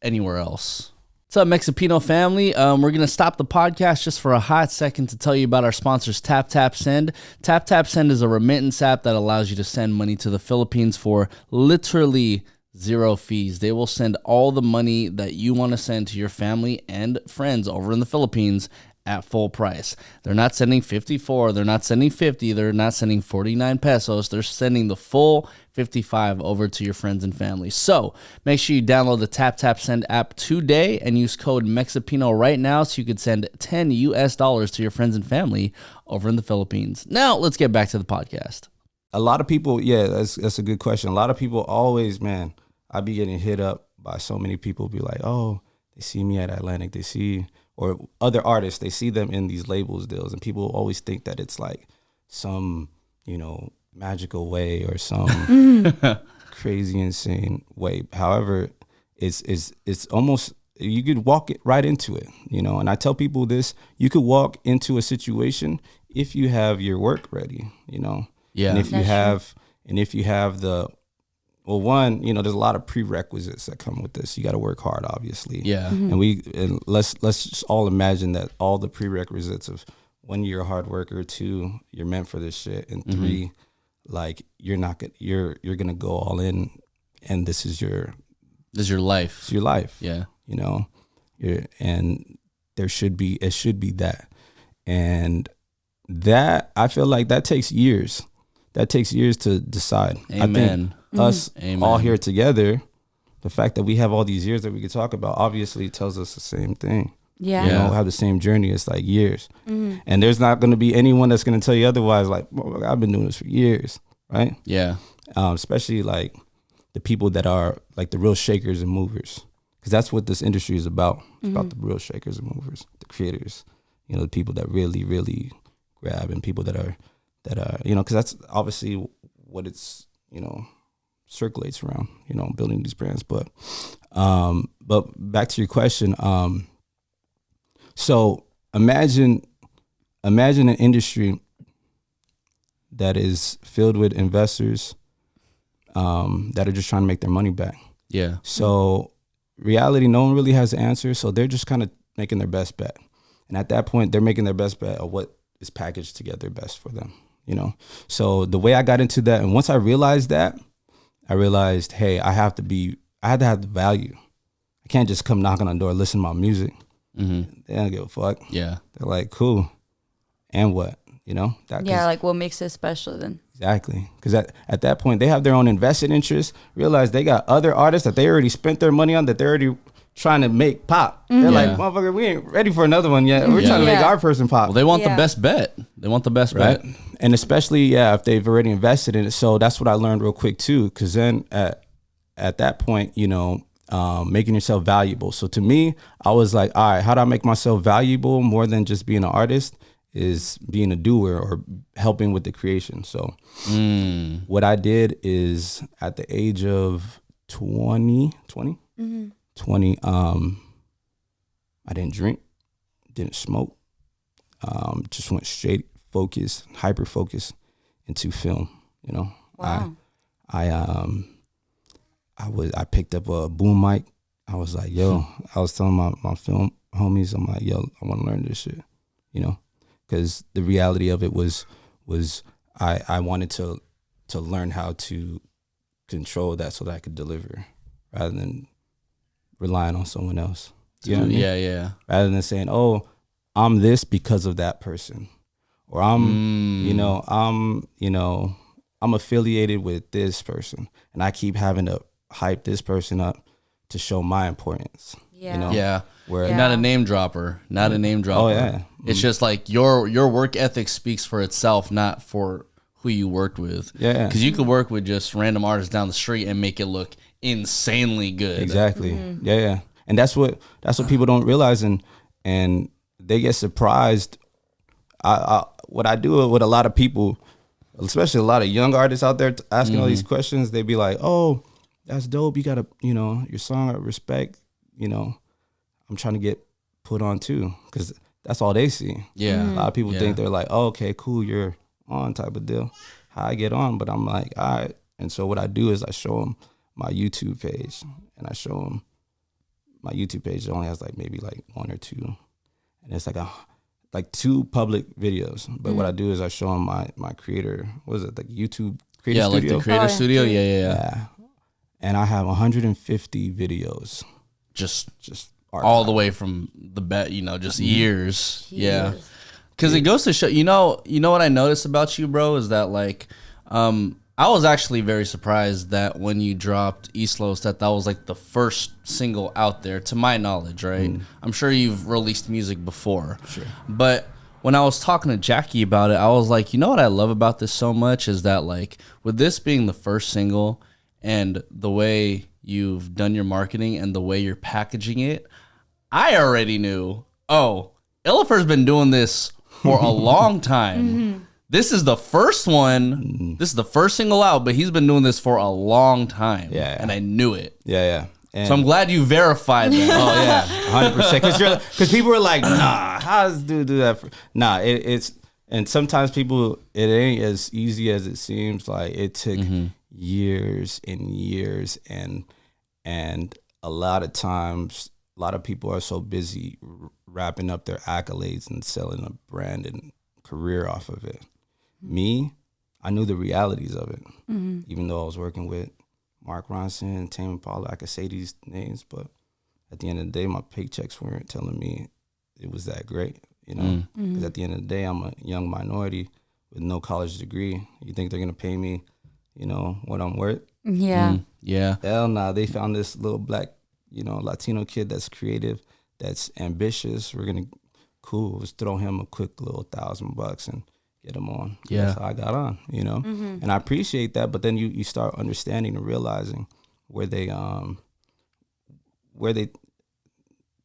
anywhere else? What's up, Mexipino family? We're going to stop the podcast just for a hot second to tell you about our sponsors, Tap Tap Send. Tap Tap Send is a remittance app that allows you to send money to the Philippines for literally zero fees. They will send all the money that you want to send to your family and friends over in the Philippines at full price. They're not sending 54, they're not sending 50, they're not sending 49 pesos. They're sending the full 55 over to your friends and family. So make sure you download the Tap Tap Send app today and use code Mexipino right now so you could send $10 to your friends and family over in the Philippines. Now let's get back to the podcast. A lot of people, yeah, that's a good question. A lot of people always, man, I be getting hit up by so many people, be like, oh, they see me at Atlantic, or other artists, they see them in these labels deals, and people always think that it's like some, you know, magical way or some crazy, insane way. However, it's almost, you could walk it right into it, you know. And I tell people this: you could walk into a situation if you have your work ready, you know. Yeah. And if you have the, well, one, there's a lot of prerequisites that come with this. You got to work hard, obviously. Yeah. And let's just all imagine that all the prerequisites of 1, you're a hard worker, 2, you're meant for this shit, and 3, like you're gonna go all in, and this is your life. It's your life. Yeah. And it should be that, and that I feel like that takes years. That takes years to decide. Amen. I think us all here together, the fact that we have all these years that we could talk about, obviously tells us the same thing. Yeah. Have the same journey. It's like years. And there's not going to be anyone that's going to tell you otherwise. Like, well, I've been doing this for years, right? Yeah. Especially like the people that are like the real shakers and movers, because that's what this industry is about. It's about the real shakers and movers, the creators, the people that really, really grab, and people that are, because that's obviously what it's, circulates around, building these brands. But back to your question. So imagine an industry that is filled with investors that are just trying to make their money back. Yeah. So reality, no one really has the answer. So they're just kind of making their best bet. And at that point, they're making their best bet of what is packaged together best for them, So the way I got into that, and once I realized that, hey, I had to have the value. I can't just come knocking on the door, listen to my music. They don't give a fuck. Yeah. They're like, cool. And what? Like what makes it special then? Exactly. Because at that point, they have their own invested interests, realize they got other artists that they already spent their money on, that they're already trying to make pop. They're like, motherfucker, we ain't ready for another one yet. We're trying to make our person pop. Well, they want the best bet. They want the best bet. And especially, if they've already invested in it. So that's what I learned real quick too. Because then at that point, making yourself valuable. So to me, I was like, all right, how do I make myself valuable more than just being an artist? Is being a doer or helping with the creation. So what I did is at the age of 20, I didn't drink, didn't smoke, just went straight hyper focused into film. Wow. I picked up a boom mic. I was like, yo, I was telling my film homies, I'm like, yo, I want to learn this shit, because the reality of it was I wanted to learn how to control that so that I could deliver rather than relying on someone else. You know what I mean? Yeah. Rather than saying, oh, I'm this because of that person, or I'm affiliated with this person, and I keep having to hype this person up to show my importance. Where not a name dropper. Oh yeah. It's just like your work ethic speaks for itself, not for who you worked with. Yeah. Because you could work with just random artists down the street and make it look insanely good. Exactly. Yeah. And that's what people don't realize, and they get surprised. What I do with a lot of people, especially a lot of young artists out there asking all these questions, they be like, oh, that's dope. You got your song, I respect, I'm trying to get put on too, because that's all they see. Yeah. A lot of people think they're like, oh, okay, cool, you're on type of deal. How I get on, but I'm like, all right. And so what I do is I show them my YouTube page, and I show them my YouTube page only has maybe 1 or 2, and it's like 2 public videos. But what I do is I show them my creator, what is it, YouTube creator studio? Yeah, like the creator studio. Yeah. And I have 150 videos. Just art all the way from the just years. Yeah. Because it goes to show, you know what I noticed about you, bro, is that I was actually very surprised that when you dropped East Los, that was the first single out there, to my knowledge, right? I'm sure you've released music before. Sure. But when I was talking to Jackie about it, I was like, what I love about this so much is that with this being the first single and the way you've done your marketing and the way you're packaging it, I already knew, ILYFR's been doing this for a long time. This is the first one. This is the first single out, but he's been doing this for a long time. Yeah. And I knew it. Yeah. And so I'm glad you verified that. Oh yeah, 100%. Because people are like, nah, how does dude do that? It's and sometimes people, it ain't as easy as it seems. It took years and years, and a lot of times, a lot of people are so busy wrapping up their accolades and selling a brand and career off of it. Me, I knew the realities of it, even though I was working with Mark Ronson, Tame Impala. I could say these names, but at the end of the day, my paychecks weren't telling me it was that great, you know? Because at the end of the day, I'm a young minority with no college degree. You think they're going to pay me, you know, what I'm worth? Yeah. Yeah. Hell nah. They found this little black, you know, Latino kid that's creative, that's ambitious. We're going to, cool, let's throw him a quick little $1,000 and get him on. Yeah. That's how I got on, you know? And I appreciate that, but then you start understanding and realizing where they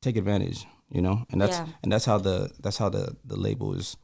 take advantage, you know? And that's how the labels,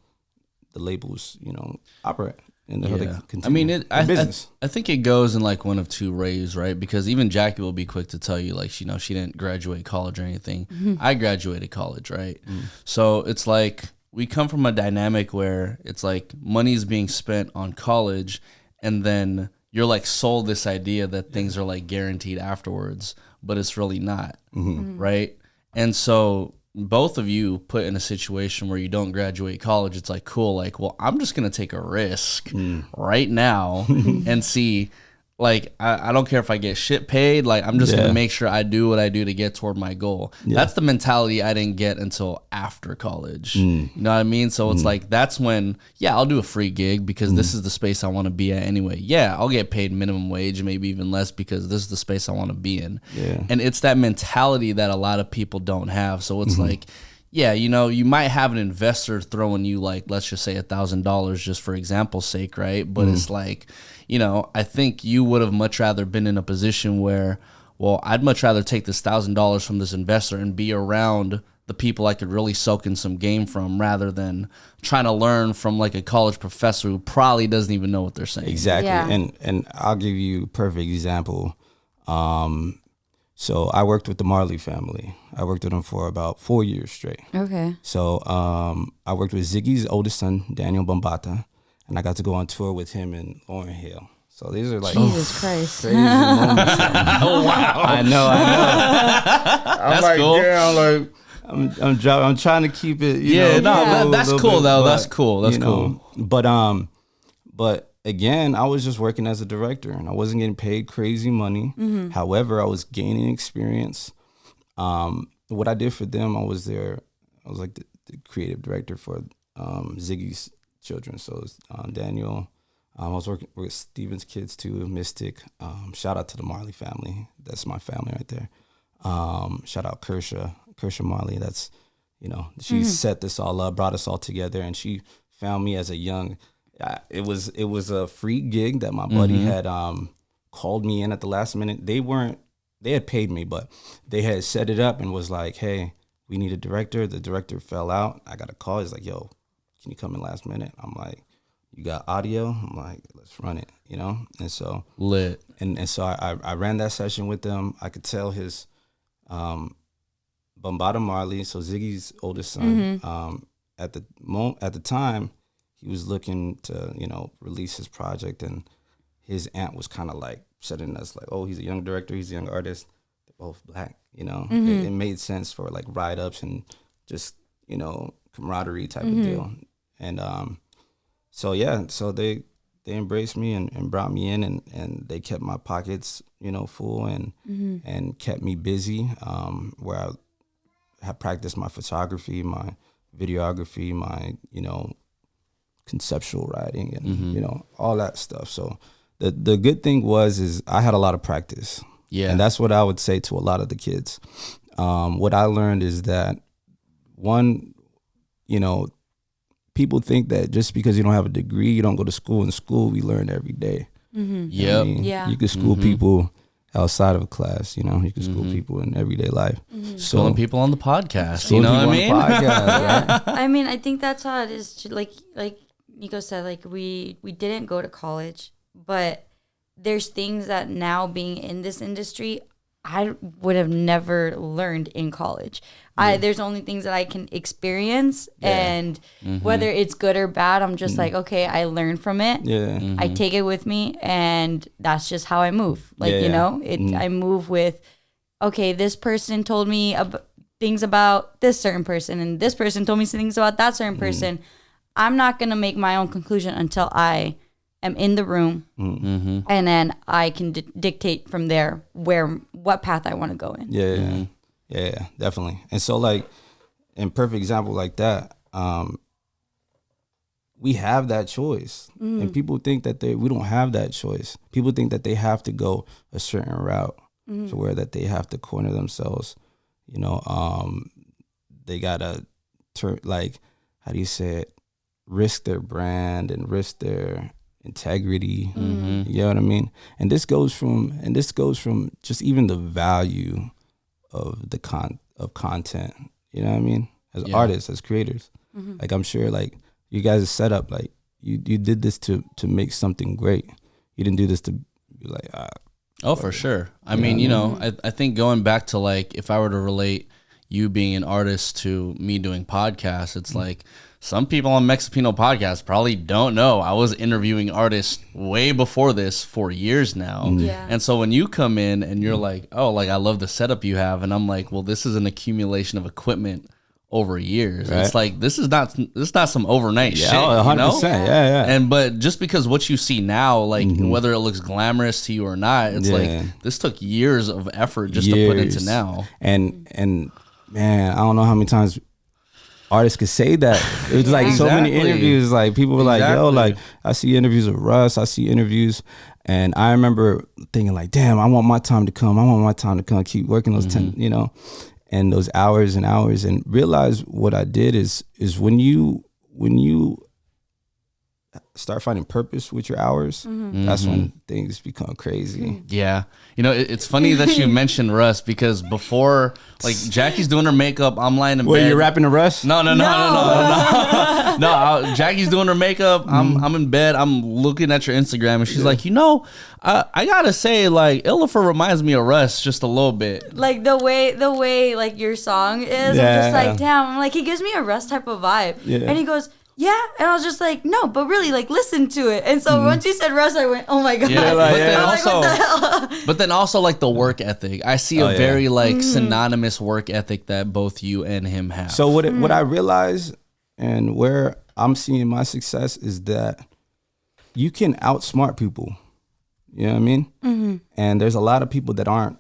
you know, operate. And how they continue. I mean, business. I think it goes in like one of two ways, right? Because even Jackie will be quick to tell you, like, you know, she didn't graduate college or anything. I graduated college, right? So it's like we come from a dynamic where it's like money's being spent on college, and then you're like sold this idea that things are like guaranteed afterwards, but it's really not, right? And so both of you put in a situation where you don't graduate college, it's like, cool, like, well, I'm just going to take a risk right now and see, like, I don't care if I get shit paid, like, I'm just going to make sure I do what I do to get toward my goal. That's the mentality I didn't get until after college. You know what I mean? So it's like, that's when, I'll do a free gig because this is the space I want to be at anyway. I'll get paid minimum wage, maybe even less, because this is the space I want to be in. And it's that mentality that a lot of people don't have. So it's like, you know, you might have an investor throwing you, like, let's just say $1,000 just for example's sake, right? But it's like, you know, I think you would have much rather been in a position where, well, I'd much rather take this $1,000 from this investor and be around the people I could really soak in some game from, rather than trying to learn from like a college professor who probably doesn't even know what they're saying. Exactly. And I'll give you a perfect example. So I worked with the Marley family. I worked with them for about 4 years straight. Okay. So I worked with Ziggy's oldest son, Daniel Bambata, and I got to go on tour with him and Lauryn Hill. So these are like Jesus Christ. crazy moments. Oh wow! I know. That's like, cool. I'm trying to keep it. That's cool though. That's cool. That's cool. But again, I was just working as a director, and I wasn't getting paid crazy money. However, I was gaining experience. What I did for them, I was like the creative director for Ziggy's children. So it was, Daniel. I was working with Steven's kids too, Mystic. Shout out to the Marley family. That's my family right there. Shout out Kersha Marley. That's, you know, she set this all up, brought us all together, and she found me as a young. It was a free gig that my buddy had called me in at the last minute. They had paid me, but they had set it up and was like, hey, we need a director. The director fell out. I got a call. He's like, yo, can you come in last minute? I'm like, you got audio? I'm like, let's run it, you know? And so lit. And so I ran that session with them. I could tell his Bambata Marley, so Ziggy's oldest son, at the time, he was looking to, you know, release his project, and his aunt was kind of like setting us like, oh, he's a young director, he's a young artist, they're both black, you know? It made sense for like ride-ups and just, you know, camaraderie type of deal. And so they embraced me and brought me in, and they kept my pockets, you know, full and kept me busy, where I had practiced my photography, my videography, my, you know, conceptual writing and, you know, all that stuff. So the good thing is I had a lot of practice. Yeah. And that's what I would say to a lot of the kids. What I learned is that, one, you know, people think that just because you don't have a degree, you don't go to school. In school, we learn every day. Yeah. I mean, you can school people outside of a class, you know, you can school people in everyday life. Schooling people on the podcast, you know what I mean? Right? I mean, I think that's how it is. Like Nico said, like we didn't go to college, but there's things that now being in this industry, I would have never learned in college. There's only things that I can experience, and whether it's good or bad, I'm just like, okay, I learn from it. Yeah. I take it with me, and that's just how I move. Like, I move with, okay, this person told me things about this certain person, and this person told me some things about that certain person. I'm not going to make my own conclusion until I am in the room, and then I can dictate from there what path I want to go in. Yeah, definitely. And so, like, in perfect example like that, we have that choice, and people think that we don't have that choice. People think that they have to go a certain route to where that they have to corner themselves. They gotta turn, like, how do you say it? Risk their brand and risk their integrity. You know what I mean? And this goes from just even the value of the content. You know what I mean? As artists, as creators. Like, I'm sure, like, you guys' setup, like, you did this to make something great. You didn't do this to be like, oh, for sure. I mean, I think going back to, like, if I were to relate you being an artist to me doing podcasts, it's like, some people on Mexipino podcast probably don't know I was interviewing artists way before this for years now. And so when you come in and you're like, oh, like, I love the setup you have, and I'm like, well, this is an accumulation of equipment over years. Right. It's like, this is not some overnight shit. 100%. Yeah. And but just because what you see now, like, whether it looks glamorous to you or not, it's like, this took years of effort just to put into now. And man, I don't know how many times artists could say that. It was like so many interviews, like, people were like, yo, like, I see interviews with Russ, I see interviews, and I remember thinking, like, damn, I want my time to come, keep working those 10, and those hours and hours, and realize what I did is when you start finding purpose with your hours, that's when things become crazy. Yeah. It's funny that you mentioned Russ, because before, like, Jackie's doing her makeup, I'm lying in bed. Wait, you're rapping to Russ? No. Jackie's doing her makeup. I'm in bed. I'm looking at your Instagram, and she's like, I gotta say, like, ILYFR reminds me of Russ just a little bit. Like, the way like your song is, I'm just like, damn. I'm like, he gives me a Russ type of vibe. And he goes, yeah, and I was just like, no, but really, like, listen to it. And so once you said Russ, I went, oh my god. Yeah, but then also like the work ethic. I see a very like synonymous work ethic that both you and him have. So what I realize, and where I'm seeing my success, is that you can outsmart people. You know what I mean? And there's a lot of people that aren't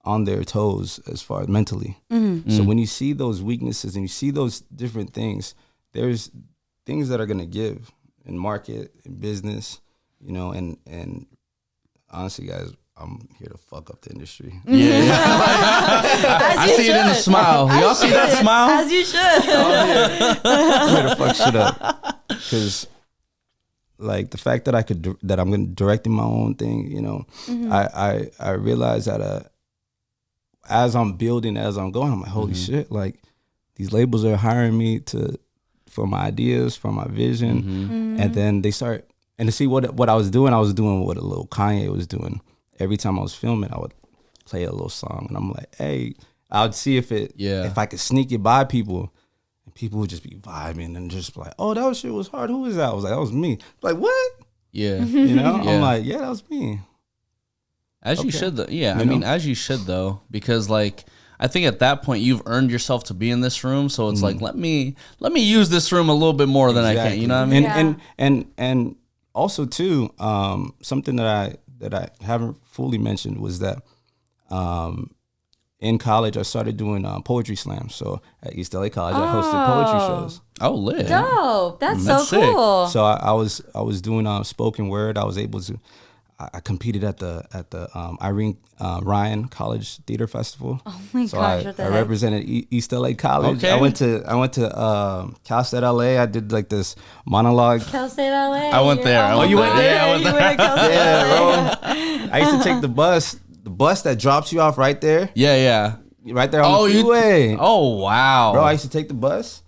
on their toes as far as mentally. So when you see those weaknesses and you see those different things, there's things that are going to give in market, in business, and honestly, guys, I'm here to fuck up the industry. I see it in the smile. Y'all see that smile? As you should. I'm here to fuck shit up. Because, like, the fact that I'm going to directing my own thing, I realize that as I'm building, as I'm going, I'm like, holy shit, like, these labels are hiring me for my ideas, for my vision, and then they start, and to see what I was doing what a little Kanye was doing. Every time I was filming, I would play a little song, and I'm like, hey, I would see if I could sneak it by people, and people would just be vibing and just like, oh, that shit was hard. Who was that? I was like, that was me. Like, what? Yeah, I'm like, yeah, that was me. As you should, though. Yeah, I mean, as you should, though, because, like, I think at that point you've earned yourself to be in this room, so it's like, let me use this room a little bit more than I can. You know what I mean? And also too, something that I haven't fully mentioned was that in college I started doing poetry slams. So at East LA College, I hosted poetry shows. Oh, lit! Dope. That's so cool. So I was doing spoken word. I was able to. I competed at the Irene Ryan College Theater Festival. Oh my so gosh! I represented East LA College. Okay. I went to Cal State LA. I did like this monologue. Cal State LA. I went there. Oh, you went there? Yeah, I went there. Yeah, bro. I used to take the bus that drops you off right there. Yeah. Right there on the freeway. Oh wow, bro! I used to take the bus,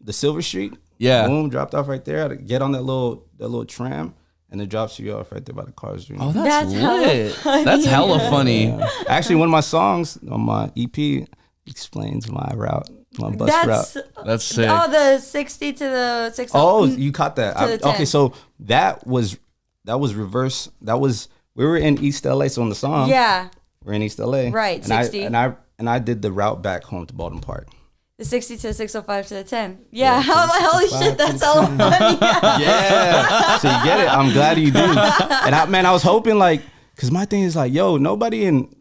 the Silver Street. Yeah. Boom, dropped off right there. I'd get on that little tram. and it drops you off right there by the cars. Oh, that's lit. That's hella funny. Yeah. Actually, one of my songs on my EP explains my route, my bus route. That's sick. Oh, the 60 to the 60. Oh, you caught that. Okay, so that was reverse. We were in East LA, so on the song. Yeah. We're in East LA. Right, 60. And I did the route back home to Baldwin Park. The 60 to the 605 to the 10. Yeah. How the holy shit, that's hella funny. Yeah. So you get it. I'm glad you do. And I was hoping like, cause my thing is like, yo, nobody in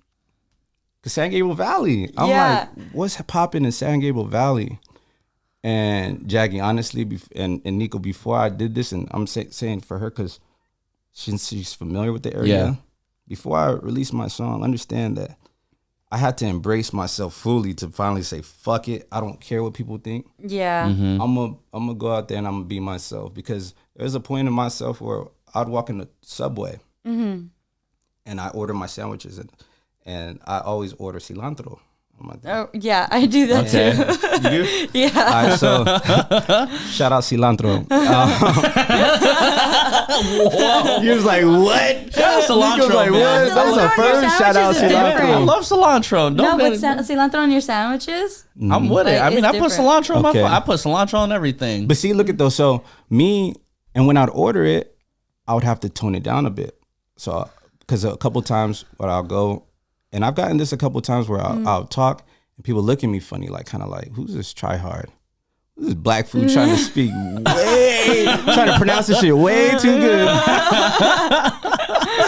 San Gabriel Valley. I'm like, what's popping in San Gabriel Valley? And Jackie, honestly, and Nico, before I did this, and I'm saying for her, cause she's familiar with the area. Yeah. Before I released my song, understand that I had to embrace myself fully to finally say, fuck it. I don't care what people think. Yeah. Mm-hmm. I'm gonna go out there and I'm gonna be myself, because there's a point in myself where I'd walk in the subway and I order my sandwiches and I always order cilantro. Oh, yeah, I do that too. You do? Yeah. All right, so shout out cilantro. He was like, what? Shout out cilantro, like, man. what? That was a first shout out Sandwiches is I different. cilantro. love cilantro. No, but cilantro on your sandwiches? I'm with it. Like, I mean, it's I put different. cilantro on Okay. I put cilantro on everything. But see, look at those. So me, and when I'd order it, I would have to tone it down a bit. So, because a couple times where I'll go, and I've gotten this a couple times where I'll talk and people look at me funny, like kind of like, who's this tryhard? Who's this black food trying to speak trying to pronounce this shit way too good.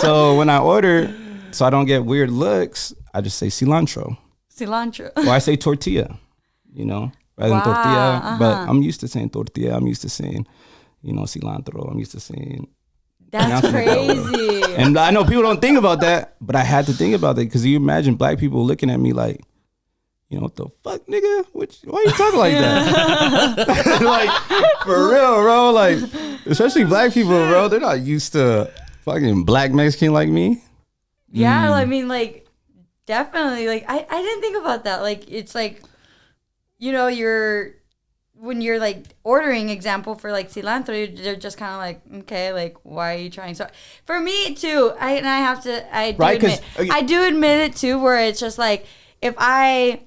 So when I order, so I don't get weird looks, I just say cilantro. Cilantro. Or I say tortilla, rather than tortilla. But I'm used to saying tortilla. I'm used to saying, cilantro. I'm used to saying. That's crazy. And I know people don't think about that, but I had to think about that, because you imagine black people looking at me like, what the fuck, nigga? Why you talking like that? Like, for real, bro. Like, especially black people, bro. They're not used to fucking black Mexican like me. Yeah, I mean, like, definitely. Like, I didn't think about that. Like, it's like, when you're like ordering, example for like cilantro, they're just kind of like, okay, like, why are you trying? So for me too, I do admit it too, where it's just like, if I,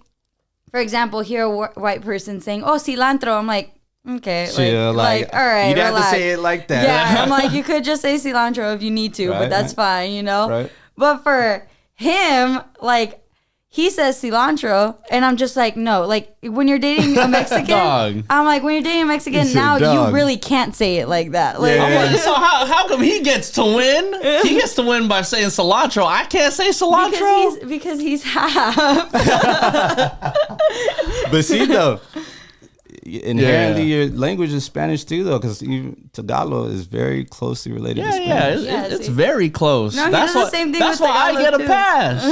for example, hear a white person saying, "Oh, cilantro," I'm like, okay, like all right, you don't relax. have to say it like that. Yeah, I'm like, you could just say cilantro if you need to, but that's fine, Right. But for him, like, he says cilantro, and I'm just like, no. Like, when you're dating a Mexican, Dog. I'm like, when you're dating a Mexican, said now dog. you really can't say it like that. Like, Yeah. I'm like, so how come he gets to win? He gets to win by saying cilantro. I can't say cilantro. because he's half. But see, though, inherently your language is Spanish too, though, because Tagalog is very closely related to Spanish. It's very close. No, he does the same thing That's with why I Tagalog, get a too. pass.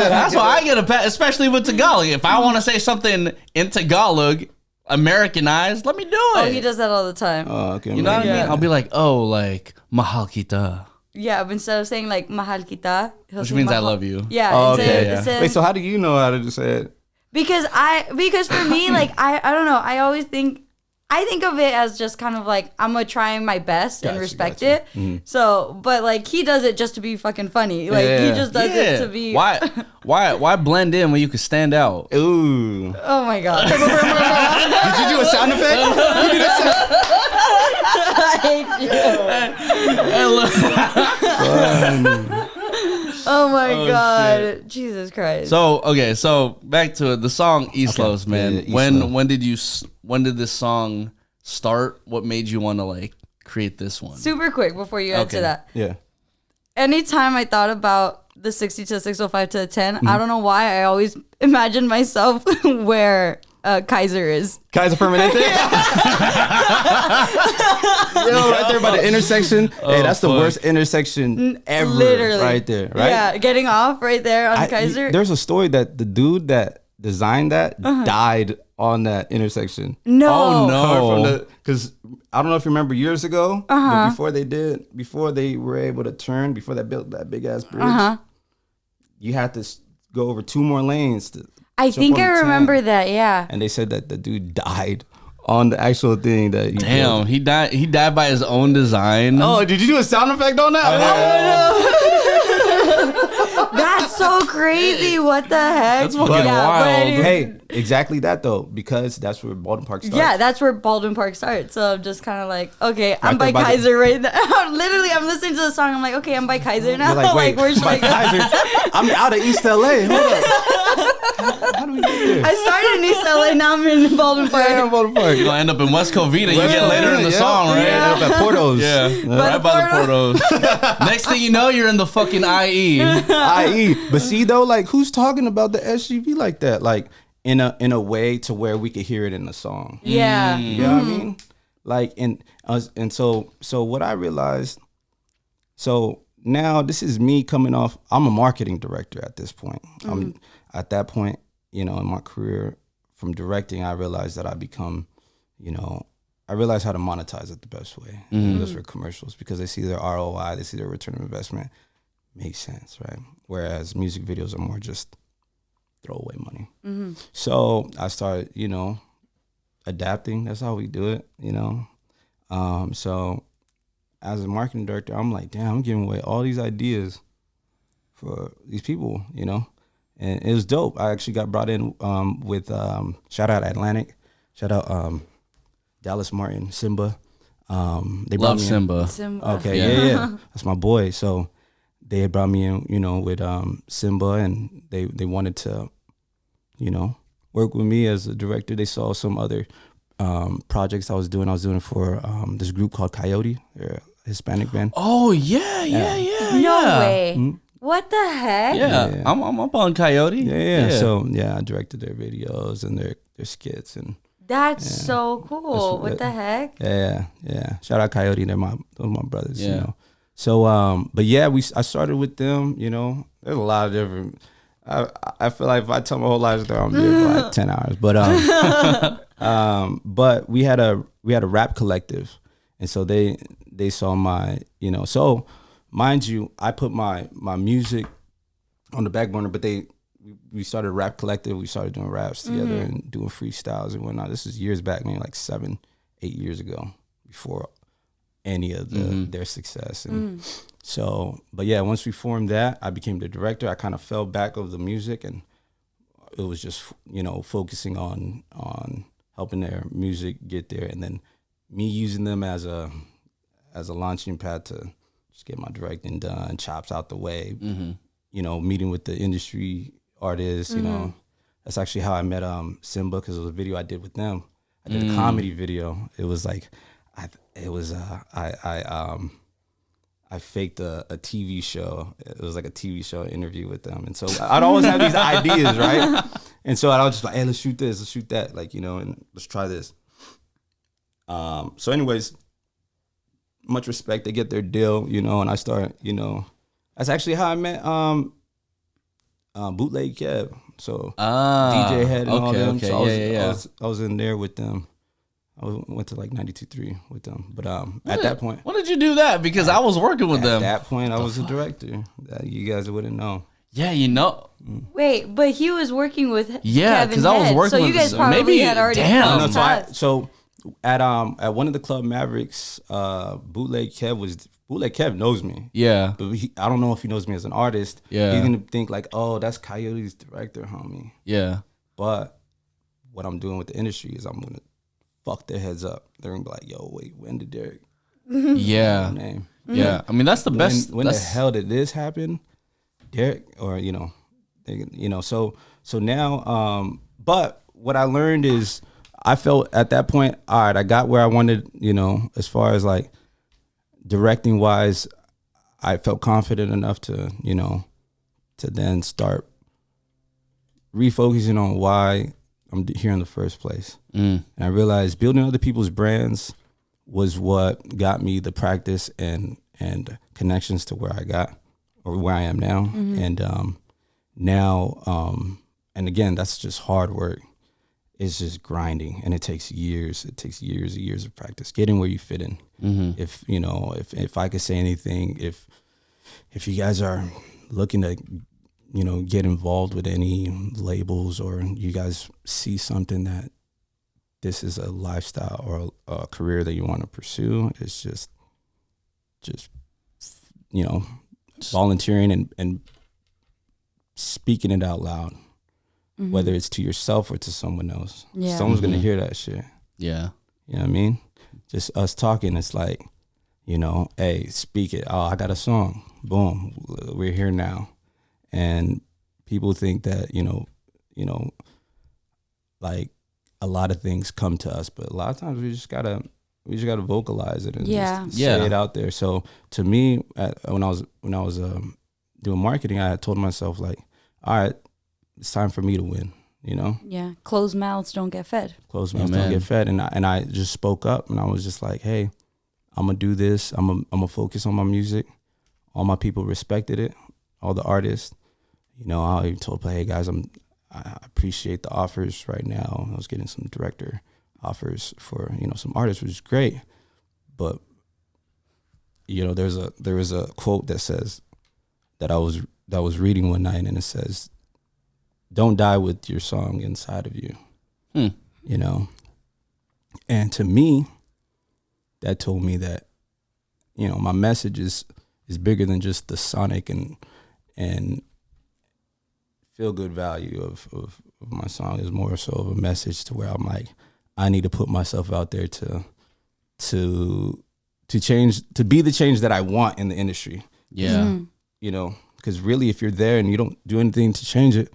That's why I get a pass, especially with Tagalog. If I want to say something in Tagalog, Americanized, let me do it. Oh, he does that all the time. Oh, okay. You know what I mean? I'll be like, like mahal kita, Yeah, but instead of saying like mahal kita, which means I love you. Yeah. Oh, instead- okay. instead- Wait, so how do you know how to say it? Because for me, like, I don't know, I always think of it as just kind of like, I'm gonna try my best and respect it. Mm-hmm. So, but like, he does it just to be fucking funny. Like, he just does it to be. Why blend in when you can stand out? Ooh. Oh my god. Did you do a sound effect? You did a sound. I hate you. Oh my god. shit. Jesus Christ. So back to it. The song Islos, man. Yeah, Islos. When did this song start? What made you want to like create this one? Super quick before you answer that. Yeah. Anytime I thought about the 60 to 605 to the 10, I don't know why I always imagined myself where Kaiser is. Kaiser Permanente? Yo, right there by the intersection. Hey, that's the worst intersection ever. Literally. Right there, right? Yeah, getting off right there on Kaiser. There's a story that the dude that designed that died on that intersection. No. Oh, no. Because I don't know if you remember years ago, but before they were able to turn, before they built that big ass bridge, you had to go over 2 more lanes. I think I remember that, yeah. And they said that the dude died on the actual thing that he Damn, built. he died. He died by his own design. Oh, did you do a sound effect on that? That's so crazy. What the heck? That's fucking wild. Hey, exactly that though, because that's where Baldwin Park starts. Yeah, that's where Baldwin Park starts. So I'm just kind of like, okay, I'm by there by the- Kaiser right now. Literally, I'm listening to the song. I'm like, okay, I'm by Kaiser now. You're like, wait, where should I go? Kaiser, I'm out of East LA. Hold up. How do we get there? I started in East LA. Now I'm in Baldwin Park. Yeah, Baldwin Park. You're gonna end up in West Covina. You get later in the song, right? Yeah, up at Porto's. Yeah, right by the Portos. Next thing you know, you're in the fucking IE. IE. But see though, like who's talking about the SUV like that? Like in a way to where we could hear it in the song. Yeah. You know what I mean? Like and so what I realized, so now this is me coming off, I'm a marketing director at this point. I'm at that point, you know, in my career from directing, I realized that I become, you know, I realized how to monetize it the best way. Just for commercials, because they see their ROI, they see their return of investment. Makes sense, right? Whereas music videos are more just throwaway money. So I started, you know, adapting. That's how we do it, you know. So as a marketing director, I'm like, damn, I'm giving away all these ideas for these people, you know. And it was dope. I actually got brought in with shout out Atlantic, shout out Dallas Martin, Simba. They brought Love me Simba. Okay, yeah. That's my boy. So they had brought me in, you know, with Simba, and they wanted to, you know, work with me as a director. They saw some other projects I was doing. I was doing it for this group called Coyote. They're a Hispanic band. Oh yeah. No way. What the heck? Yeah. I'm up on Coyote. Yeah. So I directed their videos and their skits, and That's so cool. What the heck? yeah. Shout out Coyote. They're my brothers. Yeah. You know. So but yeah, I started with them. You know, there's a lot of different. I feel like if I tell my whole life story, I'm there for like 10 hours. But we had a rap collective, and so they saw my, you know, so mind you, I put my music on the back burner, but we started a rap collective. We started doing raps together and doing freestyles and whatnot. This is years back, maybe like 7-8 years ago, before any of their success. And so, but yeah, once we formed that, I became the director. I kind of fell back of the music, and it was just, you know, focusing on helping their music get there, and then me using them as a launching pad to just get my directing done, chops out the way, you know, meeting with the industry artists, you know. That's actually how I met Simba, because it was a video I did with them. I did a comedy video. It was like, I faked a TV show. It was like a TV show interview with them. And so I'd always have these ideas, right? And so I'd always just like, hey, let's shoot this, let's shoot that. Like, you know, and let's try this. So anyways, much respect. They get their deal, you know, and I start, you know, that's actually how I met Bootleg Kev. So DJ Head and all them. Okay. So I was in there with them. I went to like 92.3 with them. But at that point. When did you do that? Because I was working with them. At that point, I was a director. That you guys wouldn't know. Yeah, you know. Wait, but he was working with because I was working so with you guys probably maybe had already damn. crossed No, paths. so at one of the Club Mavericks, Bootleg Kev knows me. Yeah. But I don't know if he knows me as an artist. Yeah. He's gonna think like, oh, that's Coyote's director, homie. Yeah. But what I'm doing with the industry is I'm gonna fuck their heads up. They're gonna be like, yo, wait, when did Derek Yeah. name? Yeah. I mean, that's the best. When the hell did this happen? Derek, or so now, but what I learned is I felt at that point, all right, I got where I wanted, you know, as far as like directing wise, I felt confident enough to, you know, to then start refocusing on why I'm here in the first place. And I realized building other people's brands was what got me the practice and connections to where I got, or where I am now. And now, and again, that's just hard work. It's just grinding, and it takes years. It takes years and years of practice getting where you fit in. If you know, if I could say anything, if you guys are looking to, you know, get involved with any labels, or you guys see something that this is a lifestyle or a career that you want to pursue. It's just volunteering and speaking it out loud, whether it's to yourself or to someone else. Yeah. Someone's gonna hear that shit. Yeah. You know what I mean? Just us talking, it's like, hey, speak it. Oh, I got a song. Boom, we're here now. And people think that, like a lot of things come to us, but a lot of times we just gotta vocalize it and just say it out there. So to me, when I was doing marketing, I had told myself like, all right, it's time for me to win. Yeah. Closed mouths don't get fed. Closed mouths don't get fed, and I just spoke up, and I was just like, hey, I'm gonna do this. I'm gonna focus on my music. All my people respected it. All the artists, I even told, hey guys, I appreciate the offers right now. I was getting some director offers for some artists, which is great, but there was a quote that says that I was reading one night, and it says, "Don't die with your song inside of you." And to me, that told me that my message is bigger than just the sonic and feel good value of my song. Is more so of a message to where I'm like, I need to put myself out there to change, to be the change that I want in the industry. Yeah. Because really, if you're there and you don't do anything to change it,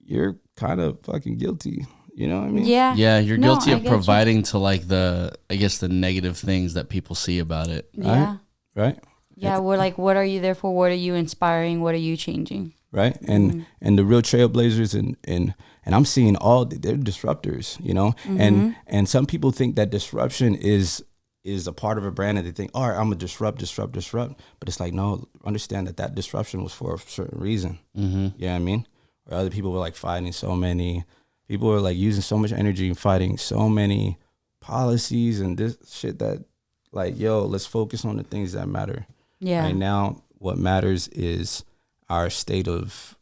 you're kind of fucking guilty. You know what I mean? Yeah. Yeah, you're No, guilty I of get providing to like the negative things that people see about it. Yeah. Right? Yeah, we're like, what are you there for? What are you inspiring? What are you changing? Right? And the real trailblazers and I'm seeing they're disruptors, and some people think that disruption is a part of a brand, and they think, all right, I'm gonna disrupt. But it's like, no, understand that disruption was for a certain reason. You know what I mean? Where other people were like fighting so many, people were like using so much energy and fighting so many policies and this shit that like, yo, let's focus on the things that matter. Yeah. Right now, what matters is our state of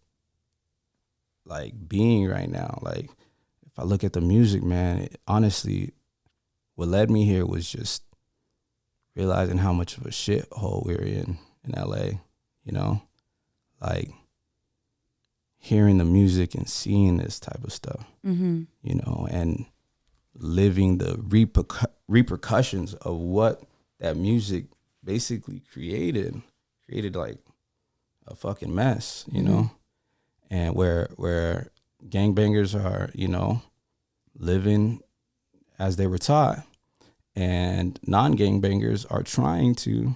like being right now. Like, if I look at the music, man, honestly, what led me here was just realizing how much of a shithole we're in LA, like hearing the music and seeing this type of stuff, and living the repercussions of what that music basically created like a fucking mess, and where gangbangers are, living as they were taught, and non-gangbangers are trying to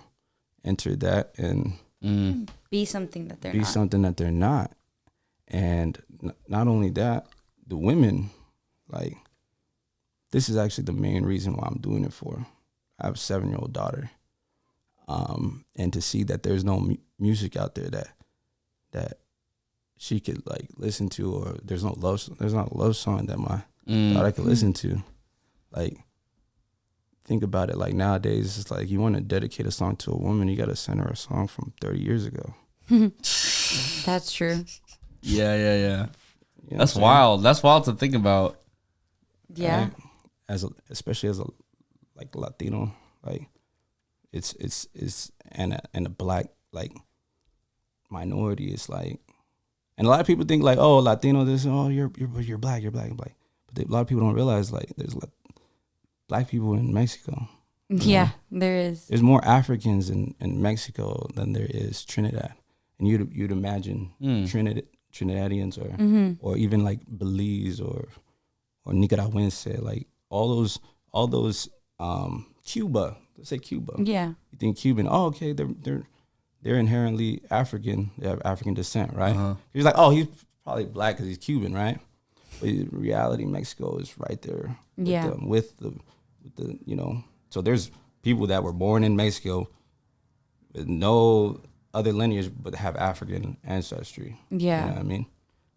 enter that and be something that they're not. And not only that, the women, like, this is actually the main reason why I'm doing it for. I have a 7-year-old daughter. And to see that there's no music out there that she could like listen to, or there's not a love song that my daughter could listen to. Like, think about it. Like, nowadays, it's like, you want to dedicate a song to a woman, you got to send her a song from 30 years ago. That's true. Yeah. That's wild. That's wild to think about. Yeah. Right? Especially as a like Latino, like it's and a black like minority. It's like, and a lot of people think like, oh, Latino, this, oh, you're black. But a lot of people don't realize like there's black people in Mexico. Yeah, there is. There's more Africans in Mexico than there is Trinidad, and you'd imagine Trinidadians or even like Belize or Nicaraguense, like all those Cuba. Let's say Cuba. Yeah. You think Cuban? Oh, okay, they're inherently African. They have African descent, right? He's like, oh, he's probably black because he's Cuban, right? But in reality, Mexico is right there. With the So there's people that were born in Mexico with no other lineage but have African ancestry. Yeah. You know what I mean?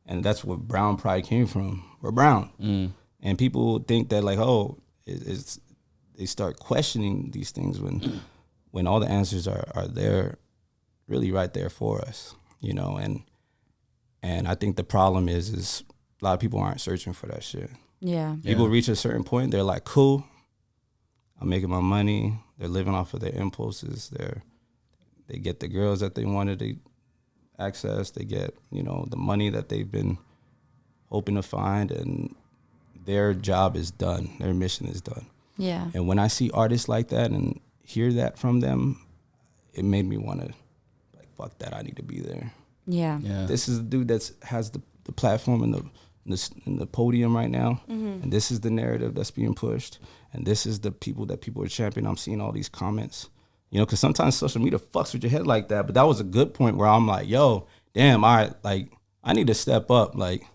And that's where brown pride came from. We're brown. And people think that like, oh, they start questioning these things when all the answers are there, really right there for us, and I think the problem is a lot of people aren't searching for that shit. Yeah. People reach a certain point, they're like, cool, I'm making my money. They're living off of their impulses. They get the girls that they wanted to access. They get, the money that they've been hoping to find, and their job is done. Their mission is done. Yeah. And when I see artists like that and hear that from them, it made me want to, like, fuck that, I need to be there. Yeah. This is the dude that has the platform and the podium right now, and this is the narrative that's being pushed, and this is the people that people are championing. I'm seeing all these comments, because sometimes social media fucks with your head like that. But that was a good point where I'm like, yo, damn, I need to step up. Like,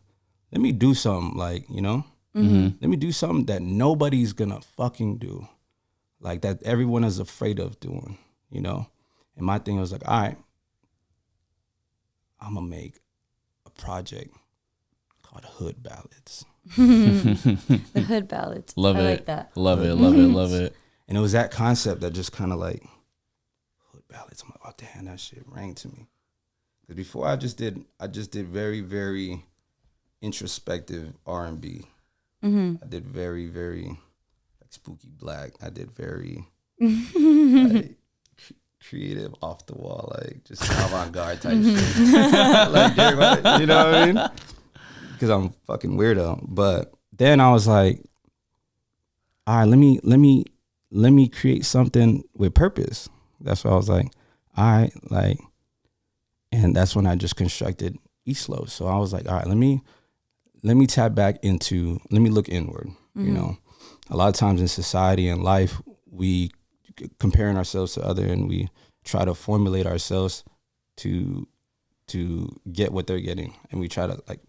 let me do something. Like, let me do something that nobody's gonna fucking do, like that everyone is afraid of doing. And my thing was like, all right, I'm gonna make a project called Hood Ballads. The Hood Ballads. Love I it. like that. Love it. Love it. Love it. And it was that concept that just kind of like, Hood Ballads. I'm like, oh damn, that shit rang to me. Because before I just did very, very introspective R&B. I did very, very like spooky black. I did very like, creative, off the wall, like just avant-garde type shit. Like, you know what I mean? Because I'm a fucking weirdo. But then I was like, all right, let me create something with purpose. That's what I was like, all right, like, and that's when I just constructed Eastlo. So I was like, all right, let me tap back into, let me look inward. A lot of times in society and life, we comparing ourselves to other, and we try to formulate ourselves to get what they're getting, and we try to like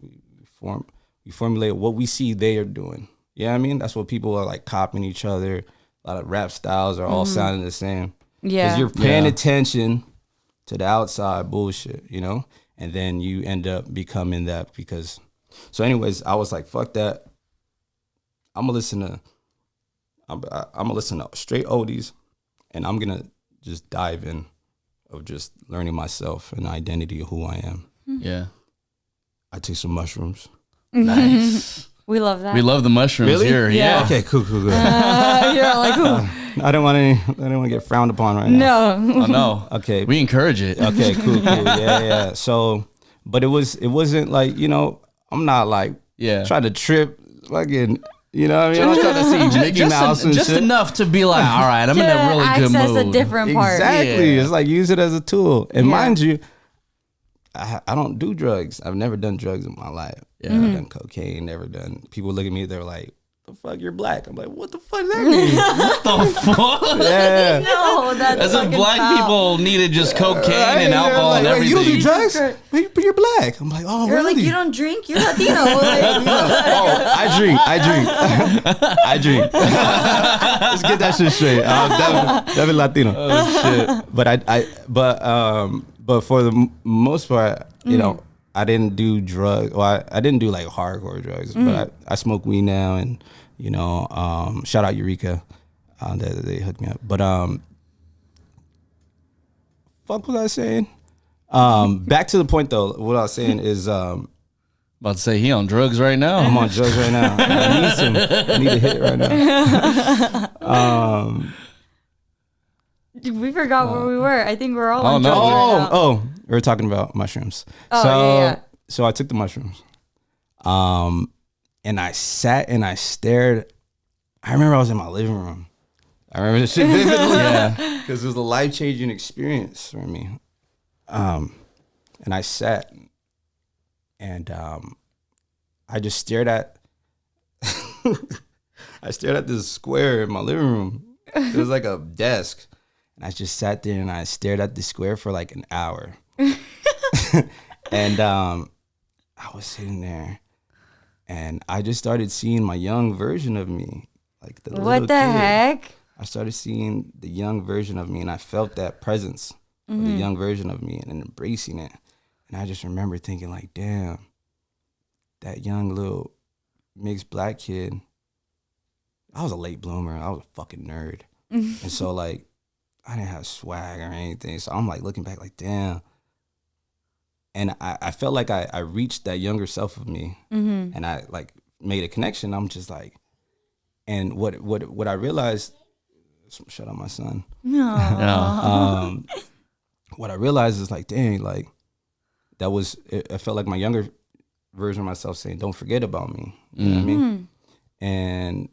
we formulate what we see they are doing. Yeah, I mean, that's what people are like copying each other. A lot of rap styles are all sounding the same. Yeah, because you're paying attention to the outside bullshit, and then you end up becoming that. Because so, anyways, I was like, fuck that. I'm gonna listen to straight oldies, and I'm gonna just dive in of just learning myself and the identity of who I am. Yeah. I took some mushrooms. Nice. We love that. We love the mushrooms Really? here. Yeah. Okay, cool. You're like, ooh. I don't want to get frowned upon right now. No. Oh, no. Okay. We encourage it. Okay, cool. Yeah. So, but it wasn't like, I'm not like trying to trip fucking, you know what I mean? I'm trying to see Mickey Mouse and just shit. enough to be like, all right, I'm in a really good access mood. a different part. Exactly. Yeah. It's like use it as a tool. And mind you, I don't do drugs. I've never done drugs in my life. Yeah. Never done cocaine, never done. People look at me, they're like, the fuck, you're black. I'm like, what the fuck does that mean? What the fuck? Yeah. No, that's As if black people needed just cocaine and alcohol like, and wait, everything. you don't do drugs? But you're black. I'm like, oh, You're really? like, you don't drink? You're Latino. Like, Oh, I drink. I drink. Let's get that shit straight. I'm definitely Latino. Oh, shit. But for the most part, I didn't do drugs. Well, I didn't do like hardcore drugs, but I smoke weed now, and shout out Eureka, that they hooked me up. But fuck, what was I saying? Back to the point though. What I was saying is, About to say he on drugs right now. I'm on drugs right now. I need to hit it right now. we forgot where we were. I think we're all on drugs right now. We were talking about mushrooms. Oh, yeah. So I took the mushrooms. And I sat and I stared. I remember I was in my living room. I remember this shit vividly. Yeah. Because it was a life-changing experience for me. And I sat and I just stared at this square in my living room. It was like a desk. And I just sat there and I stared at the square for like an hour. And I was sitting there and I just started seeing my young version of me. Like the little What the kid. heck? I started seeing the young version of me, and I felt that presence of the young version of me and embracing it. And I just remember thinking like, damn, that young little mixed black kid, I was a late bloomer. I was a fucking nerd. And so like, I didn't have swag or anything. So I'm like looking back like, damn. And I felt like I reached that younger self of me. And I like made a connection. I'm just like, and what I realized, shout out my son. What I realized is like, dang, like that was, it felt like my younger version of myself saying, don't forget about me. You know what I mean? And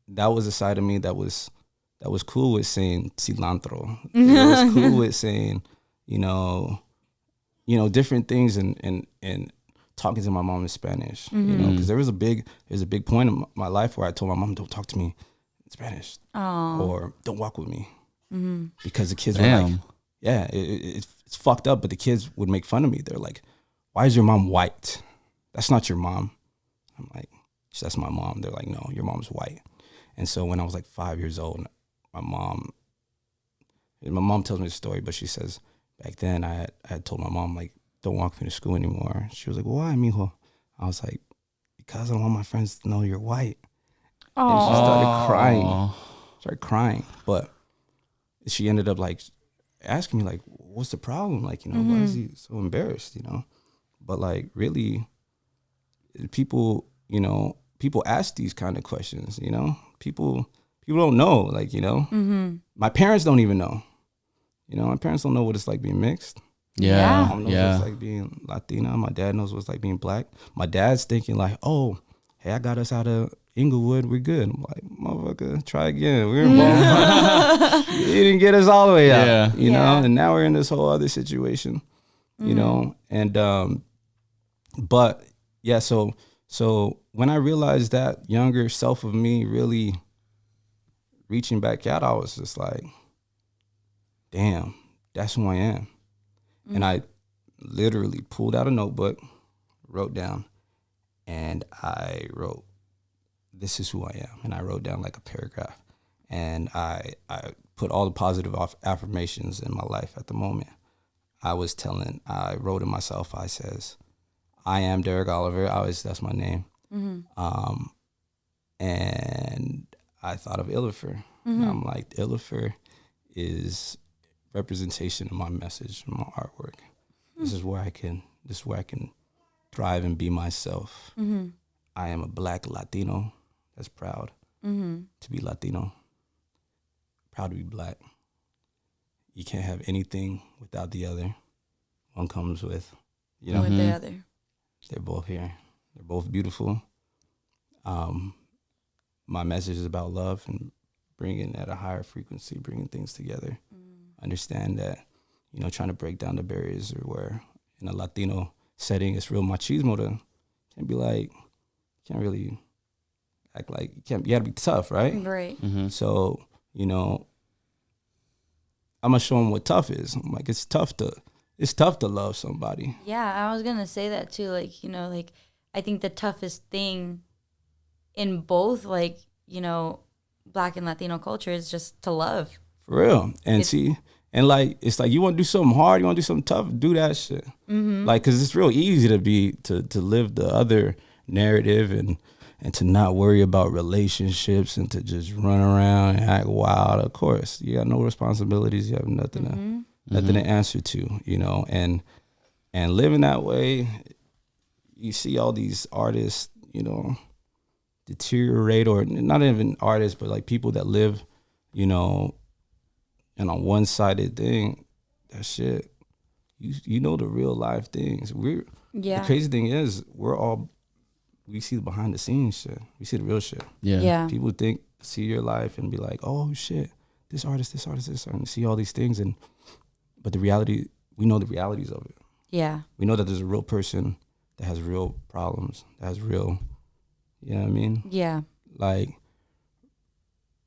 that was a side of me that was cool with saying cilantro. It was cool with saying, you know, different things and talking to my mom in Spanish, you know, because there's a big point in my life where I told my mom, don't talk to me in Spanish. Or don't walk with me. Because the kids were like, yeah, it's fucked up, but the kids would make fun of me. They're like, why is your mom white? That's not your mom. I'm like, that's my mom. They're like, no, your mom's white. And so when I was like 5 years old, my mom tells me the story, but she says, back then I had told my mom, like, don't walk me to school anymore. She was like, why, mijo? I was like, because I don't want my friends to know you're white. Aww. And she started crying. But she ended up like asking me, like, what's the problem? Like, you know, why is he so embarrassed, you know? But like, really, people ask these kind of questions, you know? People don't know, like, you know? My parents don't even know. You know, my parents don't know what it's like being mixed. Yeah. My mom knows what it's like being Latina. My dad knows what it's like being black. My dad's thinking like, oh, hey, I got us out of Inglewood. We're good. I'm like, motherfucker, try again. We're in Baldwin. You didn't get us all the way out, you know? And now we're in this whole other situation, you know? And, but yeah, so when I realized that younger self of me really reaching back out, I was just like, damn, that's who I am. And I literally pulled out a notebook, wrote down, and I wrote, this is who I am. And I wrote down like a paragraph. And I put all the positive affirmations in my life at the moment. I wrote to myself, I says, I am Derek Oliver. That's my name. And I thought of ILYFR. And I'm like, ILYFR is representation of my message, my artwork. This is where I can thrive and be myself. I am a black Latino that's proud to be Latino, proud to be black. You can't have anything without the other. One comes with, you know, with the other. They're both here. They're both beautiful. My message is about love and bringing at a higher frequency, bringing things together. Understand that, you know, trying to break down the barriers, or where in a Latino setting it's real machismo to can't be like, can't really act like, you gotta be tough, right? Right. So, you know, I'm gonna show them what tough is. I'm like, it's tough to love somebody. Yeah, I was gonna say that too. Like, you know, like I think the toughest thing in both, like, you know, Black and Latino culture is just to love. For real. And and like, it's like, you want to do something hard, you want to do something tough, do that shit. Like, because it's real easy to live the other narrative and to not worry about relationships and to just run around and act wild. Of course, you got no responsibilities, you have nothing to answer to, you know, and living that way, you see all these artists, you know, deteriorate, or not even artists, but like people that live, you know, in a one-sided thing. That shit, you know, the real life things. The crazy thing is, we see the behind the scenes shit. We see the real shit. Yeah. People see your life and be like, oh shit, this artist, and see all these things, but the reality, we know the realities of it. Yeah. We know that there's a real person that has real problems, that has real, you know what I mean? Yeah. Like,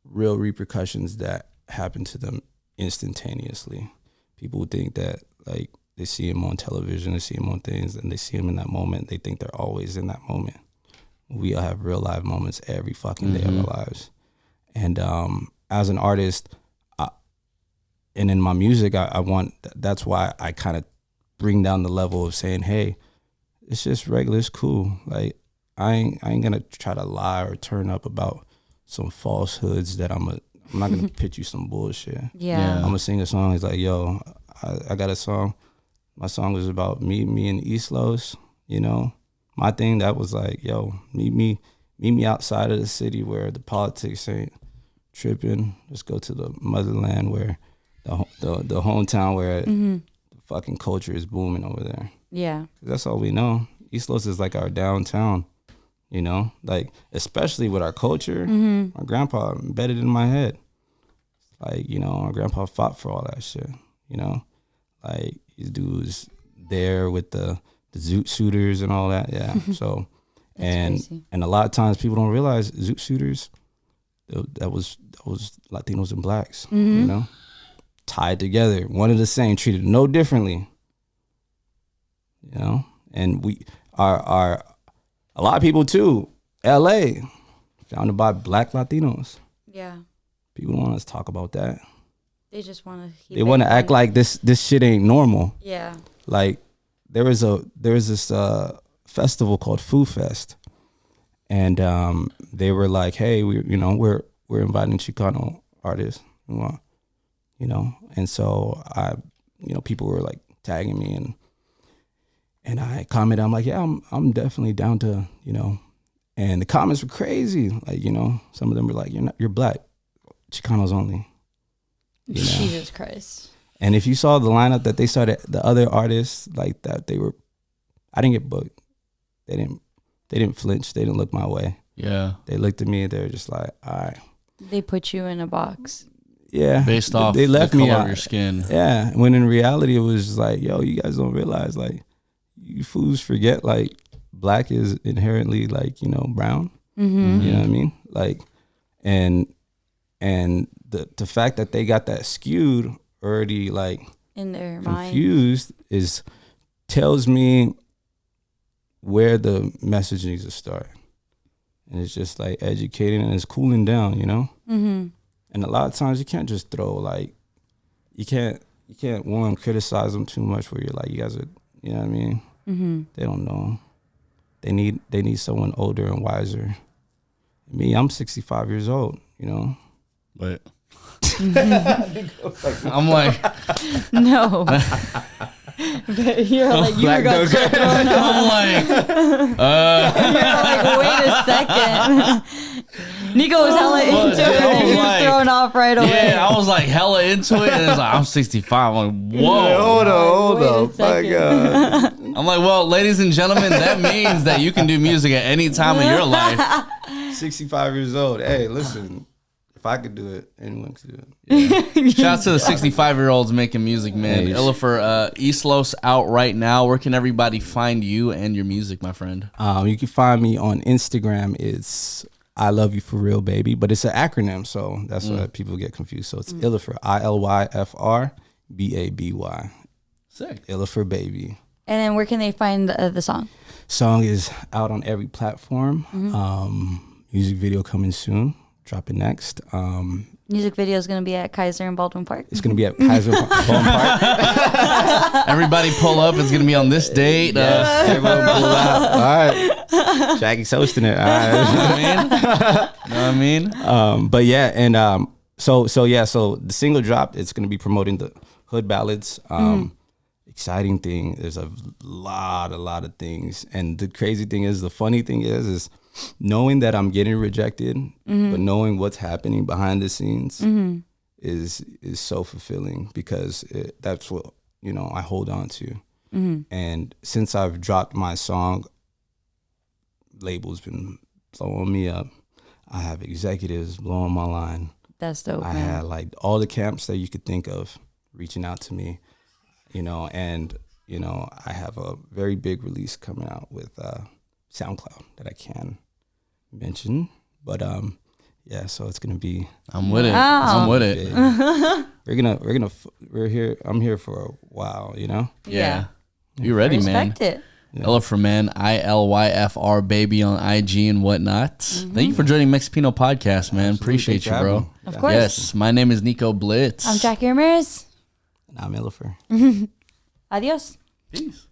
real repercussions that happen to them instantaneously. People think that, like, they see him on television, they see him on things, and they see him in that moment. They think they're always in that moment. We all have real life moments every fucking day of our lives. And as an artist, and in my music, that's why I kind of bring down the level of saying, hey, it's just regular, it's cool. Like, I ain't gonna try to lie or turn up about some falsehoods that I'm not gonna pitch you some bullshit. Yeah. I'm gonna sing a song. It's like, yo, I got a song. My song was about me in East Los, you know. My thing, that was like, yo, meet me meet me outside of the city where the politics ain't tripping. Let's go to the motherland where the hometown where the fucking culture is booming over there. Yeah. That's all we know. East Los is like our downtown, you know, like especially with our culture. My grandpa embedded in my head. Like, you know, my grandpa fought for all that shit, you know, like these dudes there with the zoot suiters and all that. Yeah. So, and a lot of times people don't realize zoot suiters, that was Latinos and blacks, you know, tied together, one and the same, treated no differently, you know. And we are a lot of people too. LA, founded by black Latinos. Yeah. People don't want us to talk about that. They just want to. They want to act like this shit ain't normal. Yeah. Like there was this festival called Food Fest, and they were like, hey, we're inviting Chicano artists, you know, and so people were like tagging me and I commented, I'm like, yeah, I'm definitely down to, you know, and the comments were crazy. Like, you know, some of them were like, you're black, Chicanos only. You know? Jesus Christ. And if you saw the lineup that they started, the other artists like that, I didn't get booked. They didn't flinch. They didn't look my way. Yeah. They looked at me and they were just like, all right. They put you in a box. Yeah. Based off they left the color me out of your skin. Yeah. When in reality, it was just like, yo, you guys don't realize, like, you fools forget, like, black is inherently, like, you know, brown. You know what I mean? Like, and the fact that they got that skewed already, like, in their confused mind tells me where the message needs to start. And it's just like educating and it's cooling down, you know? And a lot of times you can't just throw, like, you can't one, criticize them too much where you're like, you guys are, you know what I mean? They don't know. They need someone older and wiser. Me, I'm 65 years old, you know? But I'm like, no. But you're like, you got thrown off. I'm like, You're like, wait a second. Nico was hella into it and he was thrown off right away. Yeah, I was like hella into it, and it's like, I'm 65. I'm like, whoa. Yeah, hold on. My God. I'm like, well, ladies and gentlemen, that means that you can do music at any time of your life. 65 years old. Hey, listen. If I could do it, anyone could do it. Yeah. Shout out to the 65-year-olds making music, man. ILYFR, East Los out right now. Where can everybody find you and your music, my friend? You can find me on Instagram. It's I Love You For Real Baby, but it's an acronym, so that's why people get confused. So it's ILYFR, ILYFR BABY. Sick. ILYFR Baby. And then where can they find the song? Song is out on every platform. Music video coming soon. Dropping next. Music video is going to be at Kaiser and Baldwin Park. It's going to be at Kaiser and Baldwin Park. Everybody pull up. It's going to be on this date. Yes, everyone pull out. All right. Jackie's hosting it. All right. You know what I mean? But yeah, and so the single dropped. It's going to be promoting the Hood Ballads. Exciting thing. There's a lot of things. And the crazy thing is, the funny thing is knowing that I'm getting rejected, but knowing what's happening behind the scenes is so fulfilling, because that's what, you know, I hold on to. And since I've dropped my song, labels been blowing me up. I have executives blowing my line. That's dope. I had like all the camps that you could think of reaching out to me, you know, and you know, I have a very big release coming out with SoundCloud that I can mention, but yeah, so it's gonna be. I'm with it. Wow. I'm with it. We're here. I'm here for a while, you know. Yeah. You ready, man? Respect it. ILYFR, man. ILYFR baby on IG and whatnot. Thank you for joining Mexipino podcast, man. Absolutely. Appreciate Thanks you, for bro. having me. Of course. Yes, my name is Nico Blitz. I'm Jackie Ramirez. And I'm ILYFR. Adios. Peace.